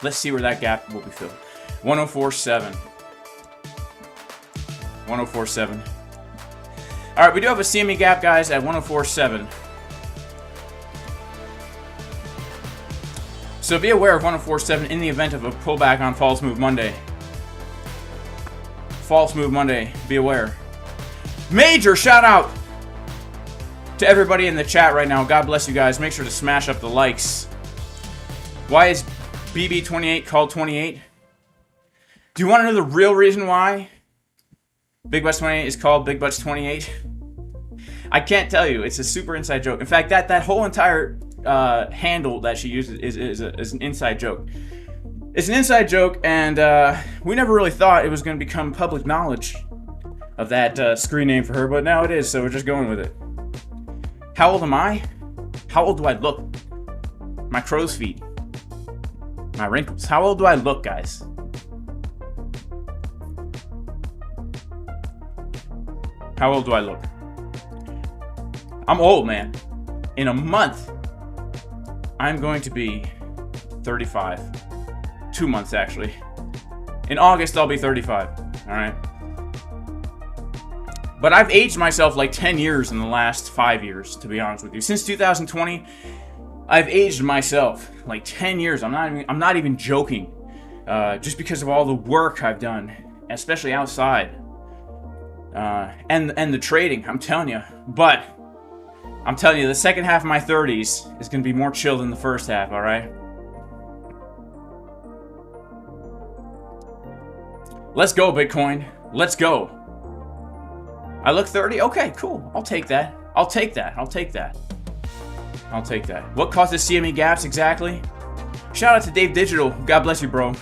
Let's see where that gap will be filled. 104.7. 104.7. All right, we do have a CME gap, guys, at 104.7. So be aware of 104.7 in the event of a pullback on False Move Monday. False Move Monday, be aware. Major shout out to everybody in the chat right now. God bless you guys. Make sure to smash up the likes. Why is BB28 called 28? Do you want to know the real reason why Big Butts 28 is called Big Butts 28? I can't tell you. It's a super inside joke. In fact, that whole entire handle that she uses is an inside joke. It's an inside joke, and we never really thought it was going to become public knowledge of that screen name for her, but now it is, so we're just going with it. How old am I? How old do I look? My crow's feet. My wrinkles. How old do I look, guys? How old do I look? I'm old, man. In a month, I'm going to be 35. 2 months, actually. In August, I'll be 35. All right? But I've aged myself like 10 years in the last 5 years, to be honest with you. Since 2020, I've aged myself like 10 years. I'm not even joking. Just because of all the work I've done, especially outside. And the trading, I'm telling you. But I'm telling you, the second half of my 30s is going to be more chill than the first half, all right? Let's go, Bitcoin. Let's go. I look 30? Okay, cool. I'll take that. I'll take that. I'll take that. I'll take that. What causes CME gaps exactly? Shout out to Dave Digital. God bless you, bro.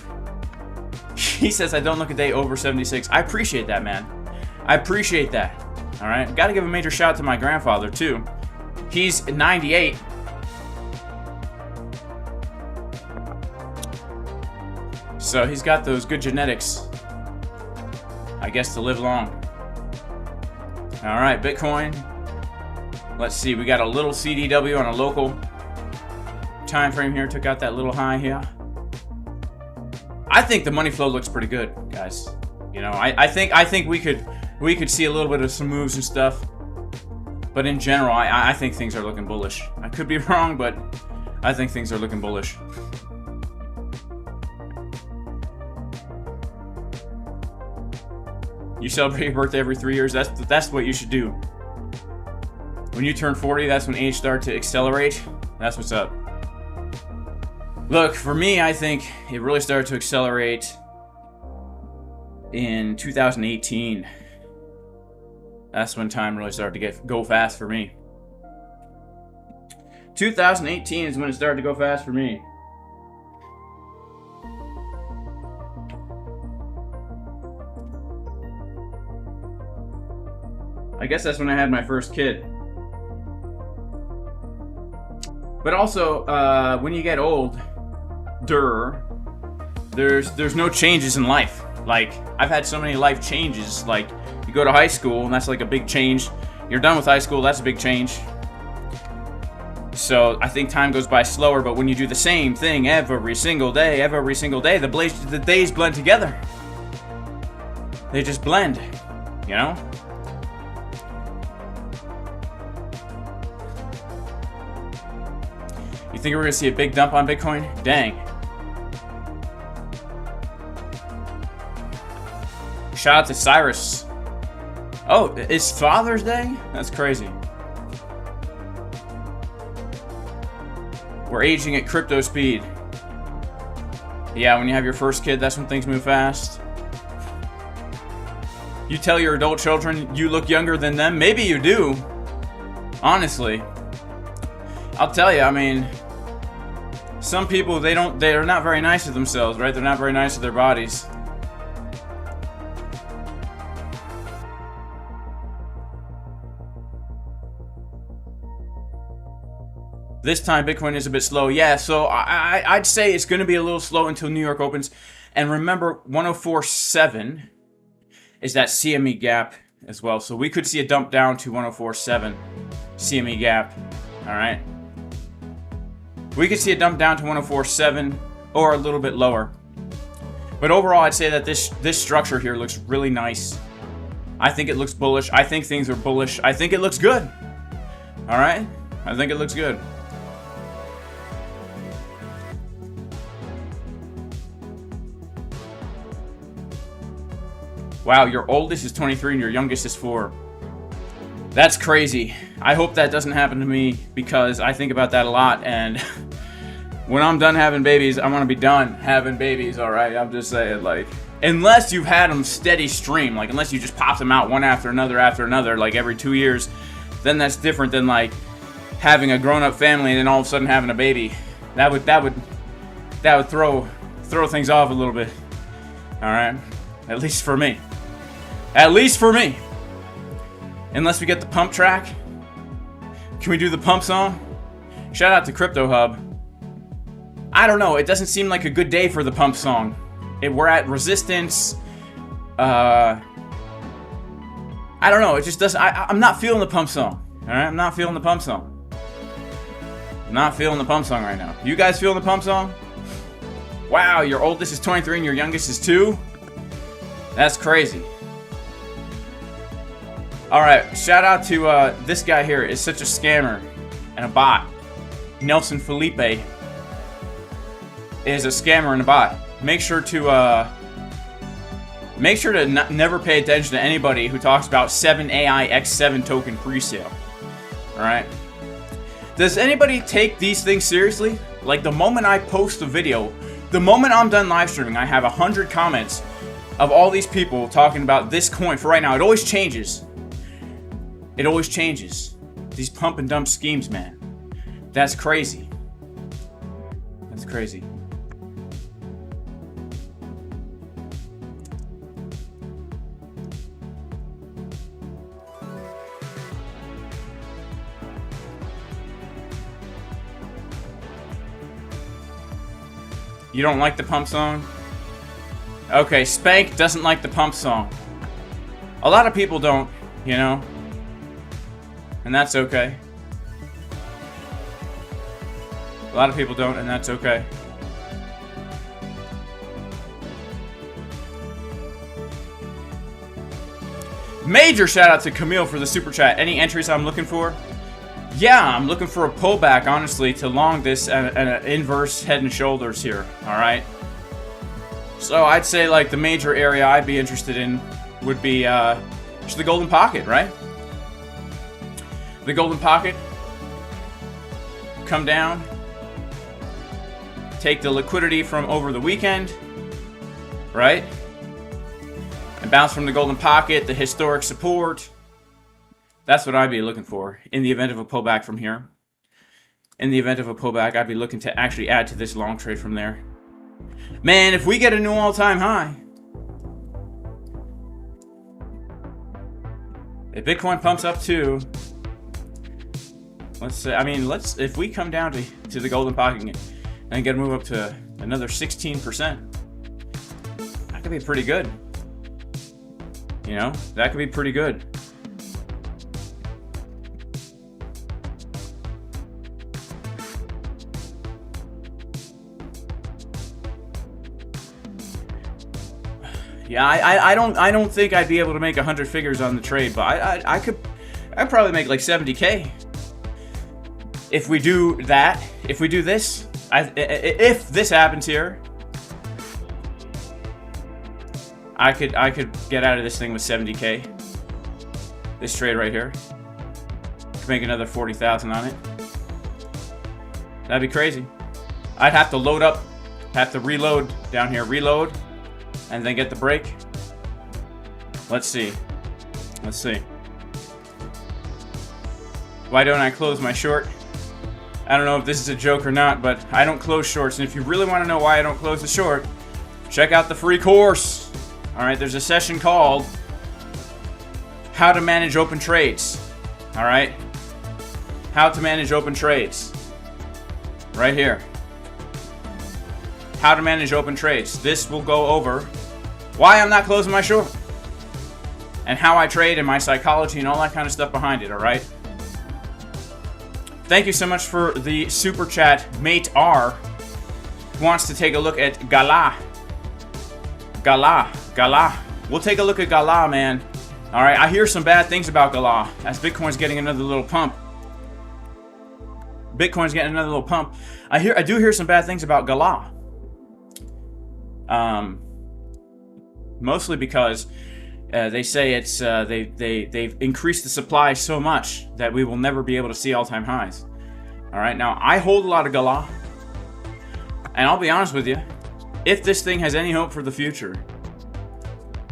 He says, I don't look a day over 76. I appreciate that, man. I appreciate that. All right. Got to give a major shout out to my grandfather, too. He's 98. So he's got those good genetics, I guess, to live long. All right, Bitcoin. Let's see. We got a little CDW on a local time frame here. Took out that little high here. I think the money flow looks pretty good, guys. You know, I think we could see a little bit of some moves and stuff. But in general, I think things are looking bullish. I could be wrong, but I think things are looking bullish. You celebrate your birthday every 3 years. That's what you should do. When you turn 40, that's when age starts to accelerate. That's what's up. Look, for me, I think it really started to accelerate in 2018. That's when time really started to go fast for me. 2018 is when it started to go fast for me. I guess that's when I had my first kid. But also, when you get older, there's no changes in life. Like, I've had so many life changes. Like, you go to high school, and that's like a big change. You're done with high school, that's a big change. So, I think time goes by slower, but when you do the same thing every single day, the days blend together. They just blend, you know? You think we're gonna see a big dump on Bitcoin? Dang. Shout out to Cyrus. Oh, it's Father's Day? That's crazy. We're aging at crypto speed. Yeah, when you have your first kid, that's when things move fast. You tell your adult children you look younger than them? Maybe you do. Honestly. I'll tell you, I mean, some people, they're not very nice to themselves, right? They're not very nice to their bodies. This time, Bitcoin is a bit slow. Yeah, so I'd say it's going to be a little slow until New York opens. And remember, 104.7 is that CME gap as well. So we could see a dump down to 104.7 CME gap. All right. We could see a dump down to 104.7 or a little bit lower. But overall, I'd say that this structure here looks really nice. I think it looks bullish. I think things are bullish. I think it looks good. All right? I think it looks good. Wow, your oldest is 23 and your youngest is 4. That's crazy. I hope that doesn't happen to me because I think about that a lot, and when I'm done having babies, I want to be done having babies, alright? I'm just saying, like, unless you've had them steady stream, like, unless you just pop them out one after another, like every 2 years, then that's different than, like, having a grown-up family and then all of a sudden having a baby. That would throw things off a little bit, alright? At least for me. At least for me. Unless we get the pump track. Can we do the pump song? Shout out to Crypto Hub. I don't know. It doesn't seem like a good day for the pump song. We're at resistance. I don't know. It just doesn't. I'm not feeling the pump song. All right. I'm not feeling the pump song. I'm not feeling the pump song right now. You guys feeling the pump song? Wow. Your oldest is 23 and your youngest is 2. That's crazy. Alright, shout out to this guy here. Is such a scammer and a bot. Nelson Felipe is a scammer and a bot. Make sure to never pay attention to anybody who talks about 7 AI X7 token presale. Alright? Does anybody take these things seriously? Like, the moment I post a video, the moment I'm done live streaming, I have 100 comments of all these people talking about this coin. For right now, it always changes. It always changes. These pump and dump schemes, man. That's crazy. That's crazy. You don't like the pump song? Okay, Spank doesn't like the pump song. A lot of people don't, you know? And that's okay. A lot of people don't, and that's okay. Major shout out to Camille for the super chat. Any entries I'm looking for? Yeah, I'm looking for a pullback, honestly, to long this and an inverse head and shoulders here. All right. So I'd say like the major area I'd be interested in would be just the golden pocket, right? The golden pocket. Come down. Take the liquidity from over the weekend, right? And bounce from the golden pocket, the historic support. That's what I'd be looking for in the event of a pullback from here. In the event of a pullback, I'd be looking to actually add to this long trade from there. Man, if we get a new all-time high, if Bitcoin pumps up too, let's say, I mean, if we come down to the golden pocket and get a move up to another 16%, that could be pretty good. You know, that could be pretty good. Yeah, I don't think I'd be able to make 100 figures on the trade, but I'd probably make like 70K if we do that. If we do this, if this happens here, I could get out of this thing with 70K. This trade right here, could make another 40,000 on it. That'd be crazy. I'd have to load up, have to reload down here, reload. And then get the break. Let's see. Let's see. Why don't I close my short? I don't know if this is a joke or not, but I don't close shorts. And if you really want to know why I don't close the short, check out the free course. All right, there's a session called How to Manage Open Trades. All right? How to Manage Open Trades. Right here. How to manage open trades. This will go over why I'm not closing my short and how I trade and my psychology and all that kind of stuff behind it, all right? Thank you so much for the super chat. Mate R wants to take a look at Gala. Gala. We'll take a look at Gala, man. All right, I hear some bad things about Gala as Bitcoin's getting another little pump. Bitcoin's getting another little pump. I do hear some bad things about Gala. Mostly because they say it's they've increased the supply so much that we will never be able to see all-time highs. All right, now I hold a lot of Gala, and I'll be honest with you, if this thing has any hope for the future,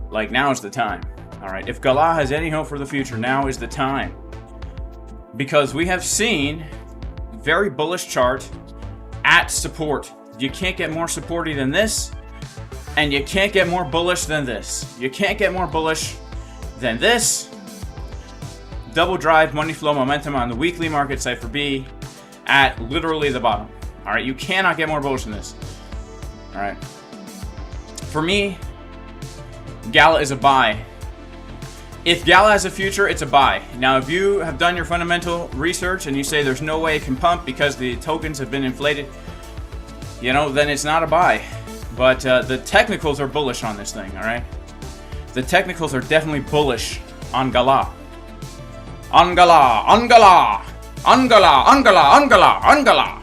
like now is the time. All right, if Gala has any hope for the future, now is the time, because we have seen very bullish chart at support. You can't get more supporty than this. And you can't get more bullish than this. You can't get more bullish than this. Double drive money flow momentum on the weekly market Cipher B at literally the bottom. All right, you cannot get more bullish than this. All right. For me, Gala is a buy. If Gala has a future, it's a buy. Now, if you have done your fundamental research and you say there's no way it can pump because the tokens have been inflated, you know, then it's not a buy. But the technicals are bullish on this thing, all right? The technicals are definitely bullish on Gala. On Gala, on Gala, on Gala, on Gala, on Gala, on Gala.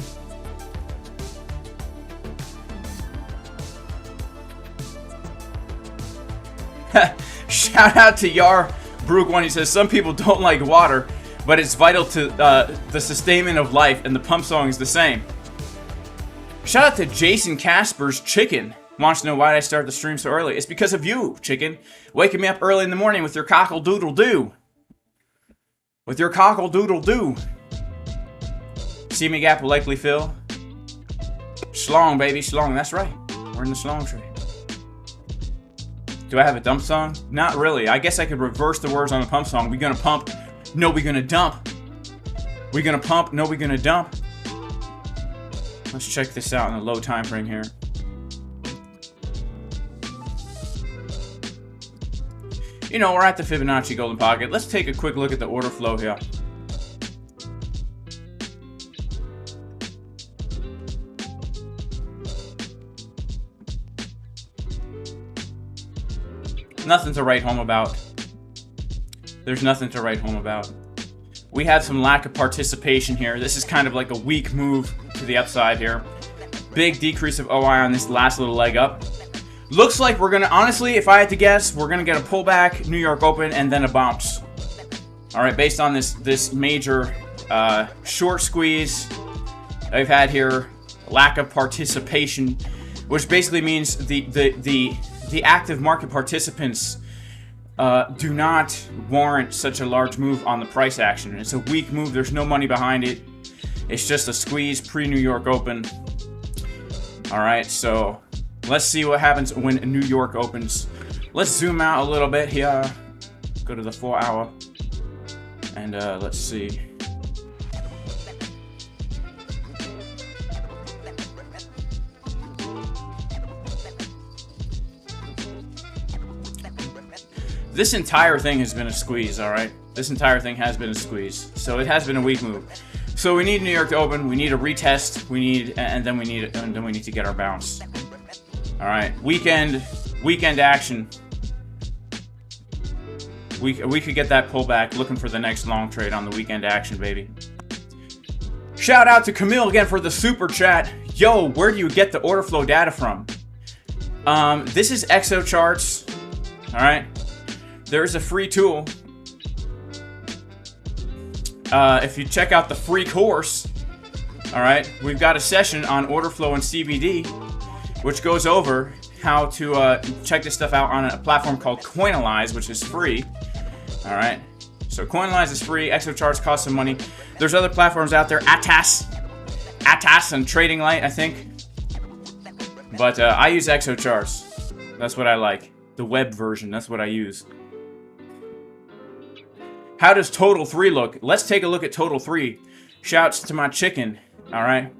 Shout out to Yar Brook one. He says, some people don't like water, but it's vital to the sustainment of life, and the pump song is the same. Shout out to Jason Casper's Chicken. Wants to know why I start the stream so early. It's because of you, Chicken. Waking me up early in the morning with your cockle-doodle-doo. With your cockle-doodle-doo. See me gap will likely fill. Schlong, baby, schlong. That's right. We're in the schlong trade. Do I have a dump song? Not really. I guess I could reverse the words on the pump song. We gonna pump. No, we gonna dump. We gonna pump. No, we gonna dump. Let's check this out in a low time frame here. You know, we're at the Fibonacci golden pocket. Let's take a quick look at the order flow here. Nothing to write home about. There's nothing to write home about. We had some lack of participation here. This is kind of like a weak move to the upside here. Big decrease of OI on this last little leg up. Looks like we're gonna, honestly, if I had to guess, we're gonna get a pullback, New York Open, and then a bounce. All right, based on this major short squeeze I've had here, lack of participation, which basically means the active market participants do not warrant such a large move on the price action. It's a weak move. There's no money behind it. It's just a squeeze pre-New York Open. All right, so let's see what happens when New York opens. Let's zoom out a little bit here. Go to the 4 hour. And let's see. This entire thing has been a squeeze, all right? This entire thing has been a squeeze. So it has been a weak move. So we need New York to open, we need a retest, and then we need to get our bounce. All right, weekend action. We could get that pullback. Looking for the next long trade on the weekend action, baby. Shout out to Camille again for the super chat. Yo, where do you get the order flow data from? This is Exo Charts. All right, there's a free tool. If you check out the free course, all right, we've got a session on order flow and CBD, which goes over how to check this stuff out on a platform called Coinalyze, which is free. All right, so Coinalyze is free. Exo Charts costs some money. There's other platforms out there, Atas and Trading Light, I think. But I use Exo Charts. That's what I like. The web version. That's what I use. How does Total 3 look? Let's take a look at Total 3. Shouts to my chicken. All right.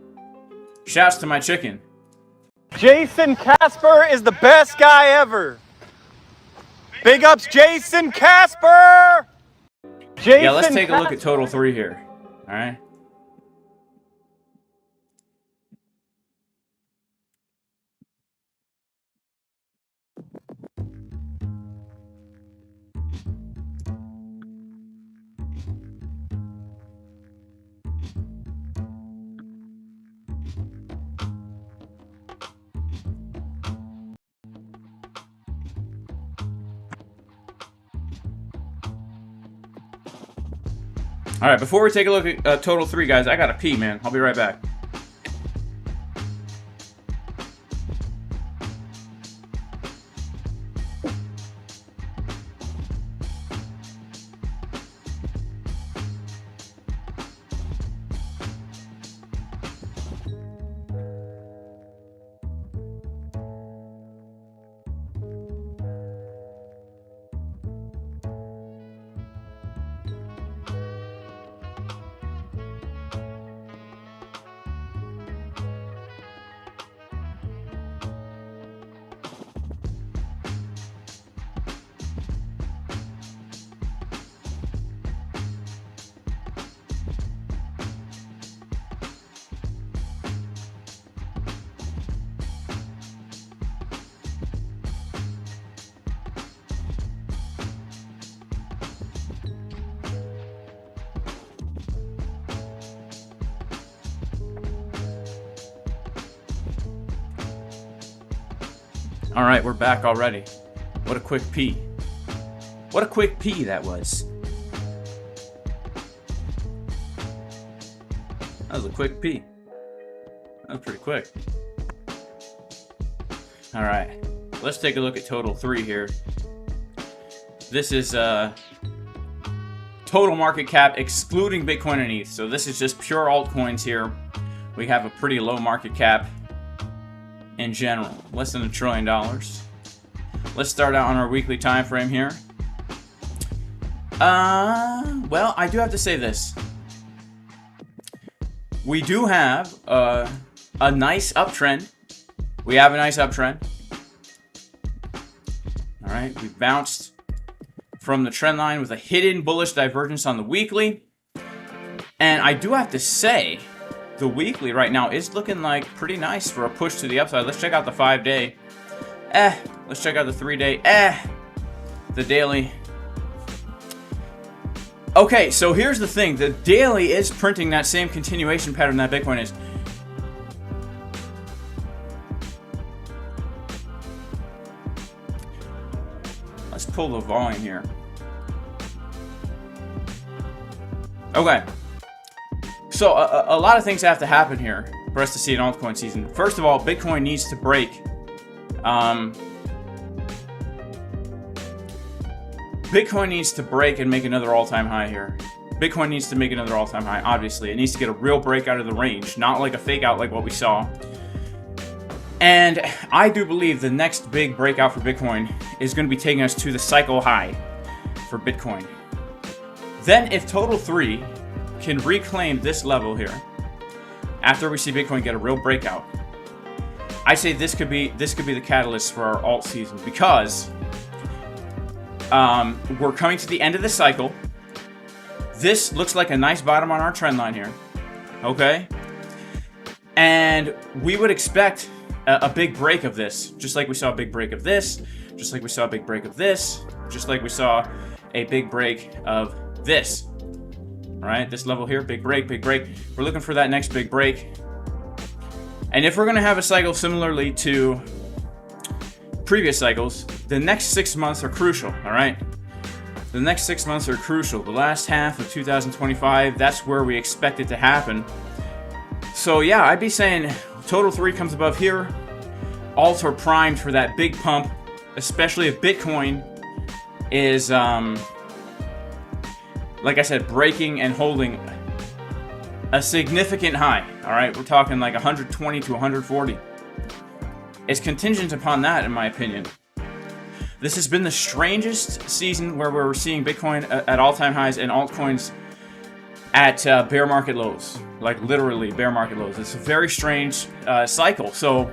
Shouts to my chicken. Jason Casper is the best guy ever. Big ups, Jason Casper. Yeah, let's take a look at Total 3 here. All right. All right, before we take a look at Total 3, guys, I gotta pee, man. I'll be right back. All right, we're back already. What a quick pee. What a quick pee that was. That was a quick pee. That was pretty quick. All right, let's take a look at Total 3 here. This is total market cap excluding Bitcoin and ETH. So this is just pure altcoins here. We have a pretty low market cap. In general, less than $1 trillion. Let's start out on our weekly time frame here. Well, I do have to say this. We do have a nice uptrend. We have a nice uptrend. All right, we bounced from the trend line with a hidden bullish divergence on the weekly. And I do have to say, the weekly right now is looking like pretty nice for a push to the upside. Let's check out the 5-day. Let's check out the 3-day. The daily. Okay, so here's the thing. The daily is printing that same continuation pattern that Bitcoin is. Let's pull the volume here. Okay. So a lot of things have to happen here for us to see an altcoin season. First of all, Bitcoin needs to break. Bitcoin needs to break and make another all-time high here. Bitcoin needs to make another all-time high, obviously. It needs to get a real break out of the range, not like a fake out like what we saw. And I do believe the next big breakout for Bitcoin is going to be taking us to the cycle high for Bitcoin. Then if Total 3 can reclaim this level here, after we see Bitcoin get a real breakout, I say this could be the catalyst for our alt season, because we're coming to the end of the cycle. This looks like a nice bottom on our trend line here. Okay? And we would expect a big break of this, just like we saw a big break of this, just like we saw a big break of this, just like we saw a big break of this. All right, this level here, big break, big break. We're looking for that next big break. And if we're going to have a cycle similarly to previous cycles, the next 6 months are crucial, all right? The next 6 months are crucial. The last half of 2025, that's where we expect it to happen. So yeah, I'd be saying Total 3 comes above here. Alts are primed for that big pump, especially if Bitcoin is, like I said, breaking and holding a significant high, all right? We're talking like 120 to 140. It's contingent upon that, in my opinion. This has been the strangest season where we're seeing Bitcoin at all-time highs and altcoins at bear market lows. Like literally bear market lows. It's a very strange cycle. So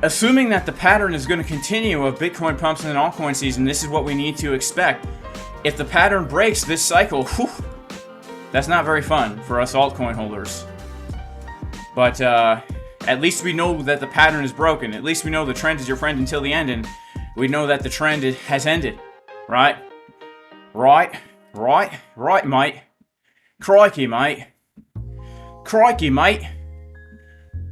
assuming that the pattern is going to continue of Bitcoin pumps in an altcoin season, this is what we need to expect. If the pattern breaks this cycle, whew, that's not very fun for us altcoin holders. But at least we know that the pattern is broken. At least we know the trend is your friend until the end, and we know that the trend has ended. Right? Right, mate. Crikey, mate. Crikey, mate.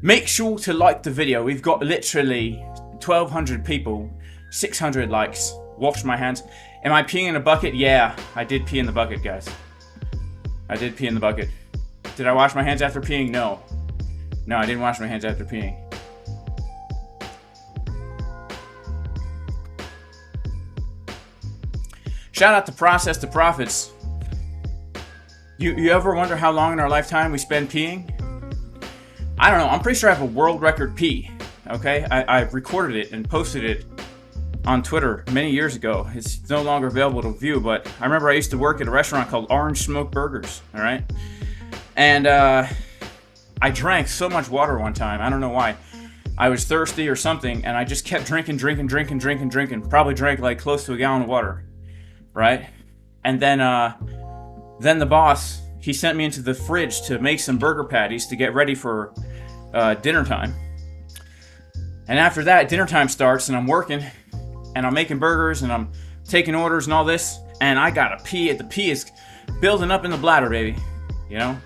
Make sure to like the video. We've got literally 1,200 people, 600 likes. Wash my hands. Am I peeing in a bucket? Yeah, I did pee in the bucket, guys. I did pee in the bucket. Did I wash my hands after peeing? No. No, I didn't wash my hands after peeing. Shout out to Process to Profits. You ever wonder how long in our lifetime we spend peeing? I don't know. I'm pretty sure I have a world record pee. Okay? I recorded it and posted it on Twitter many years ago. It's no longer available to view, but I remember I used to work at a restaurant called Orange Smoke Burgers. All right? And I drank so much water one time. I don't know why. I was thirsty or something, and I just kept drinking. Probably drank like close to a gallon of water. Right? And then the boss, he sent me into the fridge to make some burger patties to get ready for dinner time. And after that, dinner time starts, and I'm working, and I'm making burgers, and I'm taking orders and all this, and I gotta pee. The pee is building up in the bladder, baby. You know?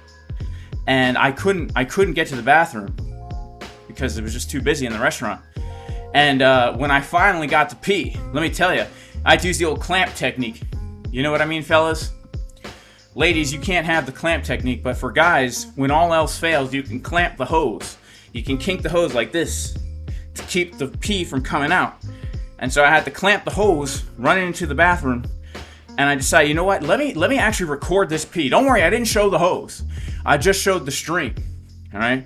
And I couldn't get to the bathroom because it was just too busy in the restaurant. And when I finally got to pee, let me tell you, I had to use the old clamp technique. You know what I mean, fellas? Ladies, you can't have the clamp technique, but for guys, when all else fails, you can clamp the hose. You can kink the hose like this to keep the pee from coming out. And so I had to clamp the hose running into the bathroom, and I decided, you know what? Let me actually record this pee. Don't worry, I didn't show the hose. I just showed the stream. All right?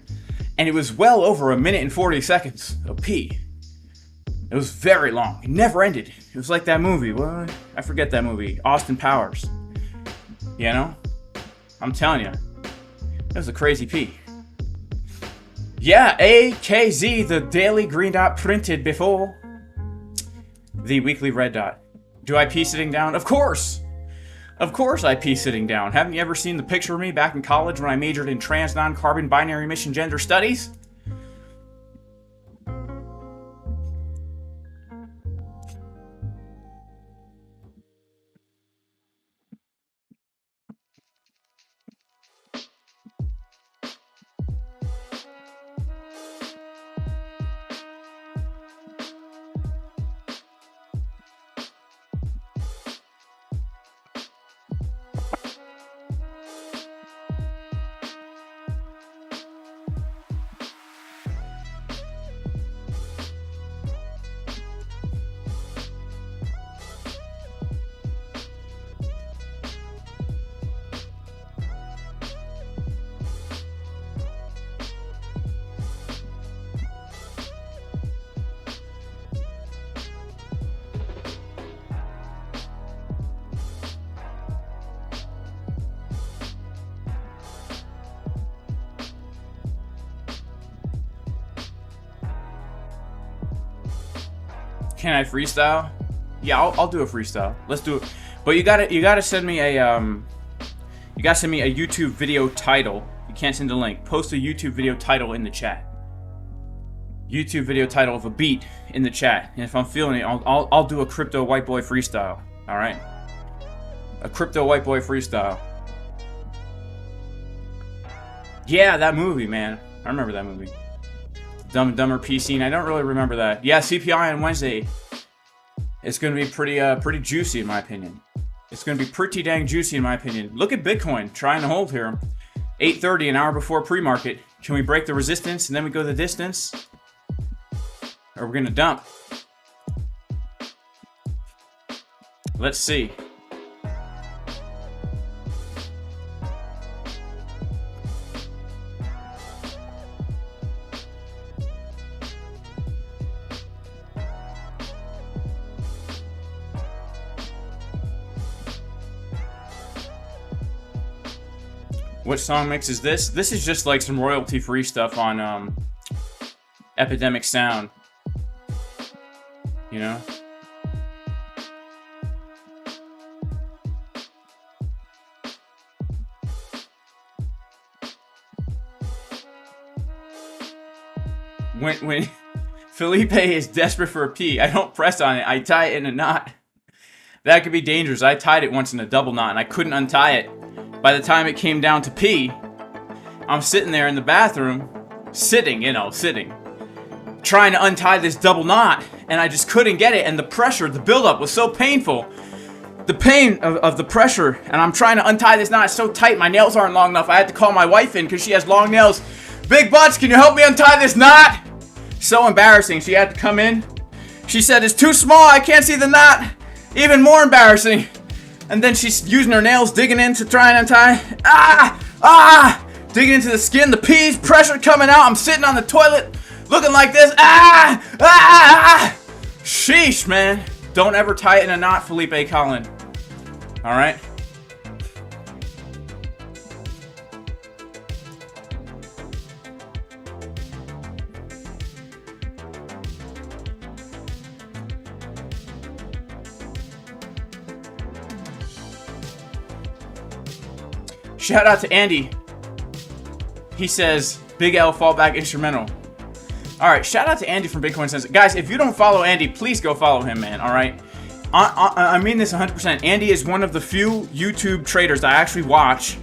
And it was well over 1 minute and 40 seconds of pee. It was very long. It never ended. It was like that movie. What? I forget that movie. Austin Powers. You know? I'm telling you. It was a crazy pee. Yeah, AKZ, the daily green dot printed before the weekly red dot. Do I pee sitting down? Of course! Of course I pee sitting down. Haven't you ever seen the picture of me back in college when I majored in trans, non-carbon, binary emission gender studies? Can I freestyle? Yeah, I'll do a freestyle. Let's do it. But you gotta send me a YouTube video title. You can't send a link. Post a YouTube video title in the chat. YouTube video title of a beat in the chat. And if I'm feeling it, I'll do a crypto white boy freestyle. All right. A crypto white boy freestyle. Yeah, that movie, man. I remember that movie. Dumb and Dumber P scene. I don't really remember that. Yeah, CPI on Wednesday. It's gonna be pretty juicy in my opinion. It's gonna be pretty dang juicy in my opinion. Look at Bitcoin trying to hold here. 8:30, an hour before pre-market. Can we break the resistance and then we go the distance? Or we're gonna dump? Let's see. What song mix is this? This is just like some royalty-free stuff on Epidemic Sound. You know? When Felipe is desperate for a P, I don't press on it. I tie it in a knot. That could be dangerous. I tied it once in a double knot and I couldn't untie it. By the time it came down to P, I'm sitting there in the bathroom, sitting, trying to untie this double knot, and I just couldn't get it, and the pressure, the buildup was so painful. The pain of the pressure, and I'm trying to untie this knot, it's so tight, my nails aren't long enough. I had to call my wife in because she has long nails. Big Butts, can you help me untie this knot? So embarrassing, she had to come in. She said, it's too small, I can't see the knot. Even more embarrassing. And then she's using her nails, digging in to try and untie. Digging into the skin, the P's, pressure coming out. I'm sitting on the toilet, looking like this. Sheesh, man. Don't ever tie it in a knot, Felipe Collin. All right? Shout out to Andy. He says, Big L fallback instrumental. Alright, shout out to Andy from Bitcoin Sense. Guys, if you don't follow Andy, please go follow him, man. Alright? I mean this 100%. Andy is one of the few YouTube traders I actually watch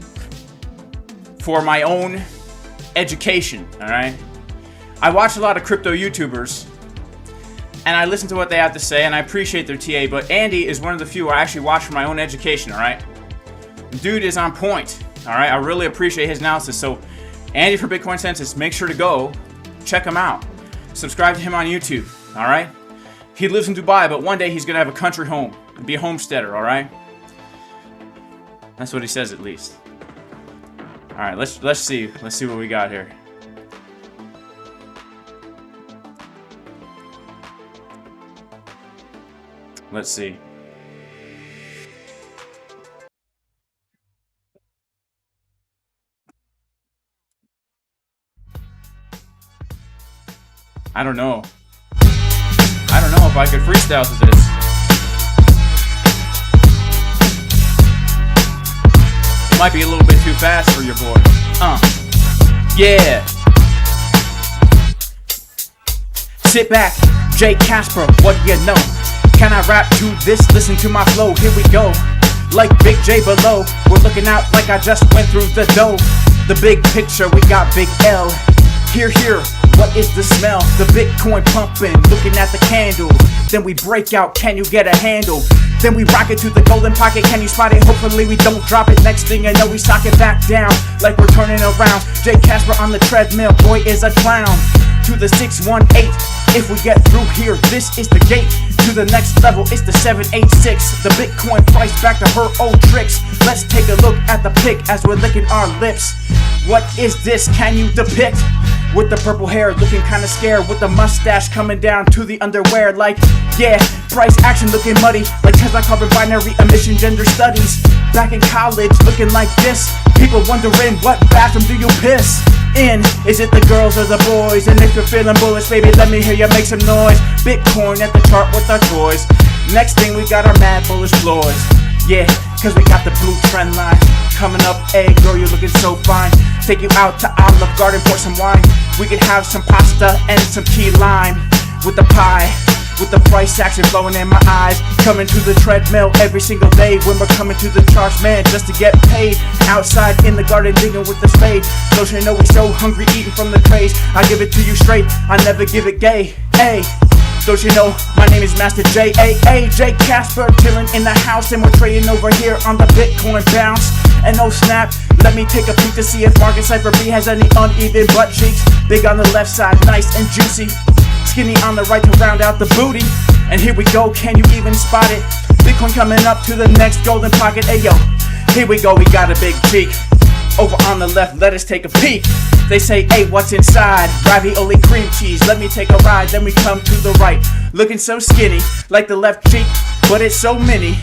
for my own education. Alright? I watch a lot of crypto YouTubers, and I listen to what they have to say, and I appreciate their TA, but Andy is one of the few I actually watch for my own education, alright? The dude is on point. Alright, I really appreciate his analysis. So, Andy for Bitcoin Census, make sure to go check him out. Subscribe to him on YouTube. Alright? He lives in Dubai, but one day he's gonna have a country home. Be a homesteader, alright? That's what he says at least. Alright, let's see. Let's see what we got here. Let's see. I don't know. I don't know if I could freestyle to this. It might be a little bit too fast for your boy. Yeah. Sit back, Jay Casper, what do you know? Can I rap to this? Listen to my flow, here we go. Like Big J below, we're looking out like I just went through the dough. The big picture, we got Big L. Here, what is the smell? The Bitcoin pumping, looking at the candle. Then we break out, can you get a handle? Then we rock it to the golden pocket, can you spot it? Hopefully we don't drop it. Next thing I know, we sock it back down like we're turning around. Jay Casper on the treadmill, boy is a clown. To the 618, if we get through here, this is the gate. To the next level, it's the 786. The Bitcoin price back to her old tricks. Let's take a look at the pic as we're licking our lips. What is this? Can you depict? with the purple hair, looking kinda scared, with the mustache coming down to the underwear. Like, yeah, price action looking muddy, like Tesla carbon binary emission gender studies. Back in college, looking like this, people wondering what bathroom do you piss in? Is it the girls or the boys? And if you're feeling bullish, baby, let me hear you make some noise. Bitcoin at the chart with our toys. Next thing, we got our mad bullish floors. Yeah, cause we got the blue trend line coming up. Hey girl, you're looking so fine. Take you out to Olive Garden for some wine. We could have some pasta and some key lime with the pie, with the price action flowing in my eyes. Coming to the treadmill every single day when we're coming to the charts, man, just to get paid. Outside in the garden digging with the spade. Don't you know we so hungry eating from the trays? I give it to you straight, I never give it gay. Hey, don't you know my name is Master J. J Casper, chilling in the house, and we're trading over here on the Bitcoin bounce. And oh snap, let me take a peek to see if Market Cipher B has any uneven butt cheeks. Big on the left side, nice and juicy. Skinny on the right to round out the booty. And here we go, can you even spot it? Bitcoin coming up to the next golden pocket. Ayo, here we go, we got a big cheek. Over on the left, let us take a peek. They say, hey, what's inside? Ravioli cream cheese, let me take a ride. Then we come to the right, looking so skinny, like the left cheek, but it's so mini.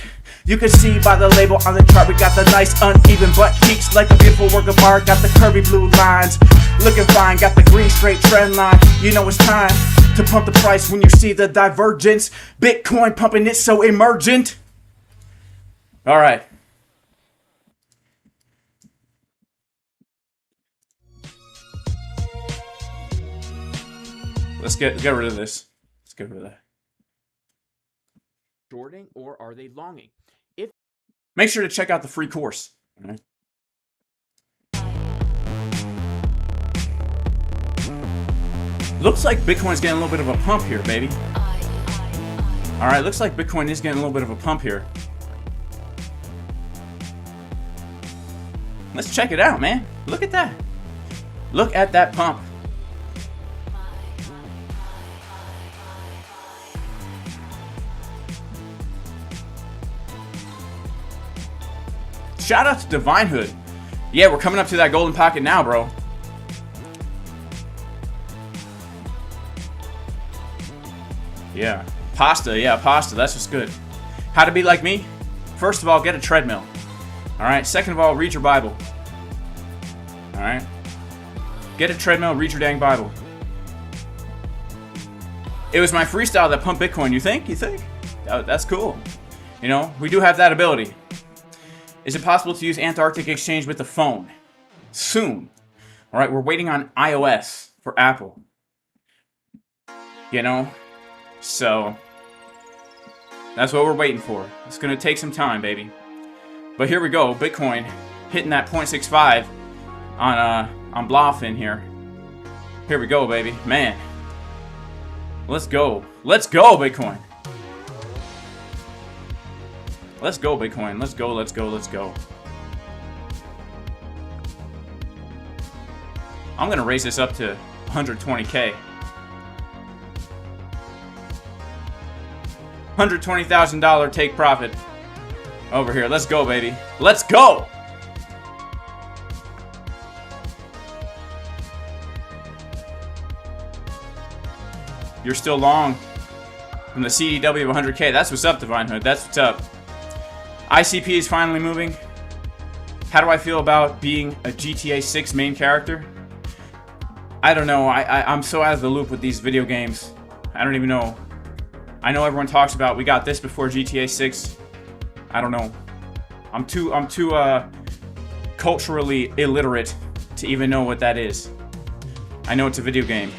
You can see by the label on the chart, we got the nice uneven butt cheeks, like a beautiful work of art. Got the curvy blue lines, looking fine. Got the green straight trend line. You know it's time to pump the price when you see the divergence. Bitcoin pumping it so emergent. All right. Let's get rid of this. Let's get rid of that. Shorting or are they longing? If make sure to check out the free course. All right. Looks like Bitcoin's getting a little bit of a pump here, baby. All right, looks like Bitcoin is getting a little bit of a pump here. Let's check it out, man. Look at that. Look at that pump. Shout out to Divine Hood. Yeah, we're coming up to that golden pocket now, bro. Yeah. Pasta, yeah, pasta. That's what's good. How to be like me? First of all, get a treadmill. Alright. Second of all, read your Bible. Alright. Get a treadmill, read your dang Bible. It was my freestyle that pumped Bitcoin. You think? You think? That's cool. You know, we do have that ability. Is it possible to use Antarctic Exchange with the phone? Soon. Alright, we're waiting on iOS for Apple. You know? So, that's what we're waiting for. It's going to take some time, baby. But here we go. Bitcoin hitting that 0.65 on BLOFIN here. Here we go, baby. Man. Let's go. Let's go, Bitcoin. Let's go, Bitcoin. Let's go, let's go, let's go. I'm going to raise this up to 120K. $120,000 take profit over here. Let's go, baby. Let's go! You're still long from the CDW of 100K. That's what's up, Divine Hood. That's what's up. ICP is finally moving. How do I feel about being a GTA 6 main character? I don't know. I'm so out of the loop with these video games. I don't even know. I know everyone talks about we got this before GTA 6. I don't know. I'm too culturally illiterate to even know what that is. I know it's a video game.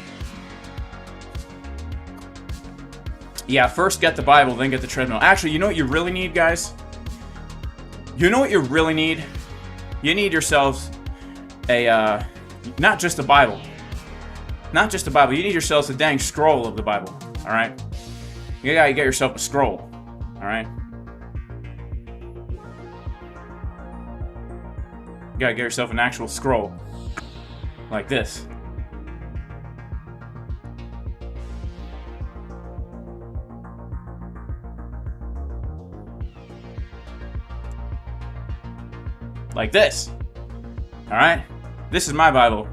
Yeah, first get the Bible, then get the treadmill. Actually, you know what you really need, guys? You know what you really need? You need yourselves a, not just a Bible. Not just a Bible. You need yourselves a dang scroll of the Bible. Alright? You gotta get yourself a scroll. Alright? You gotta get yourself an actual scroll. Like this. Like this. Alright? This is my Bible.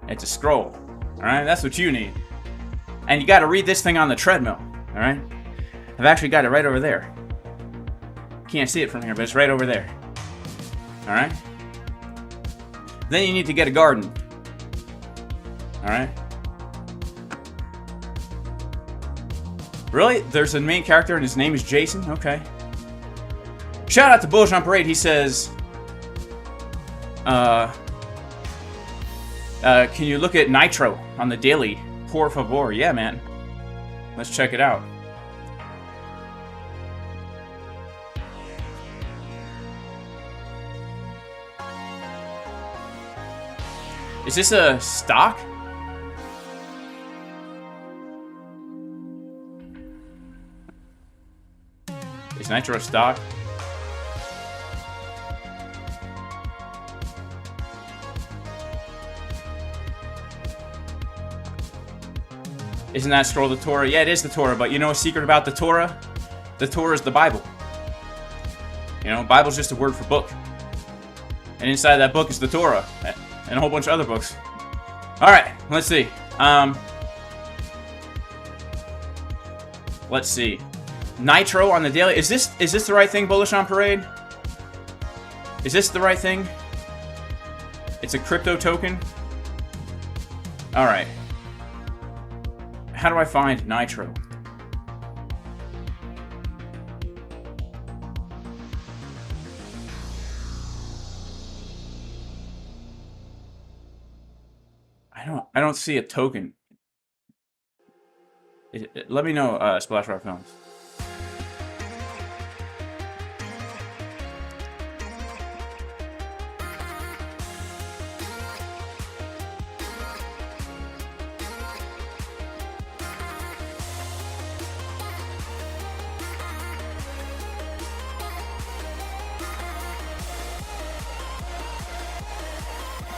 It's a scroll. All right, that's what you need. And you got to read this thing on the treadmill. All right, I've actually got it right over there. Can't see it from here, but it's right over there. All right. Then you need to get a garden. All right. Really? There's a main character and his name is Jason? Okay. Shout out to Bullish on Parade. He says, can you look at Nitro on the daily? Por favor. Yeah, man. Let's check it out. Is this a stock? Is Nitro a stock? Isn't that scroll the Torah? Yeah, it is the Torah, but you know a secret about the Torah? The Torah is the Bible. You know, Bible's just a word for book. And inside that book is the Torah. And a whole bunch of other books. Alright, let's see. Let's see. Nitro on the daily. Is this the right thing, Bullish on Parade? Is this the right thing? It's a crypto token? Alright. How do I find Nitro? I don't see a token. Let me know, Splash Rock Films.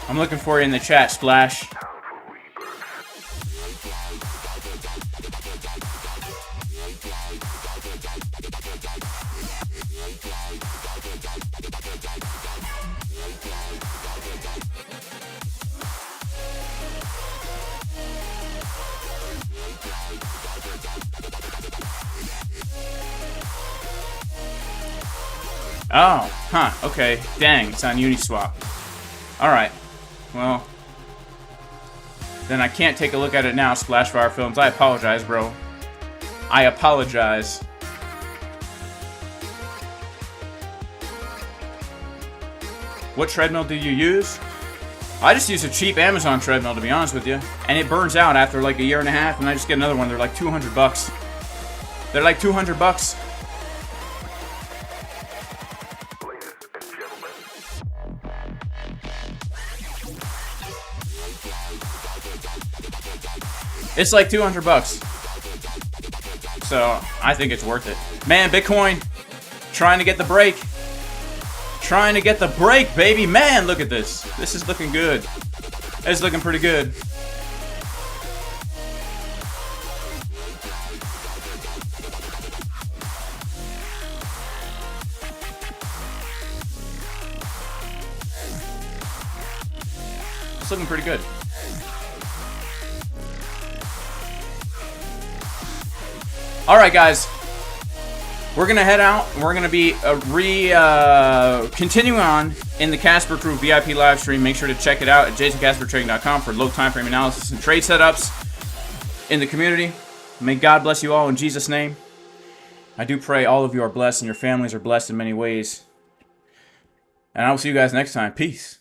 I'm looking for you in the chat, Splash. Oh, huh, okay. Dang, it's on Uniswap. Alright. Well, then I can't take a look at it now, Splashfire Films. I apologize, bro. I apologize. What treadmill do you use? I just use a cheap Amazon treadmill, to be honest with you. And it burns out after like a year and a half, and I just get another one. They're like 200 bucks. They're like 200 bucks. It's like 200 bucks. So, I think it's worth it. Man, Bitcoin, trying to get the break. Trying to get the break, baby. Man, look at this. This is looking good. It's looking pretty good. It's looking pretty good. Alright, guys. We're going to head out. We're going to be continuing on in the Casper Crew VIP live stream. Make sure to check it out at jasoncaspertrading.com for low time frame analysis and trade setups in the community. May God bless you all in Jesus' name. I do pray all of you are blessed and your families are blessed in many ways. And I will see you guys next time. Peace.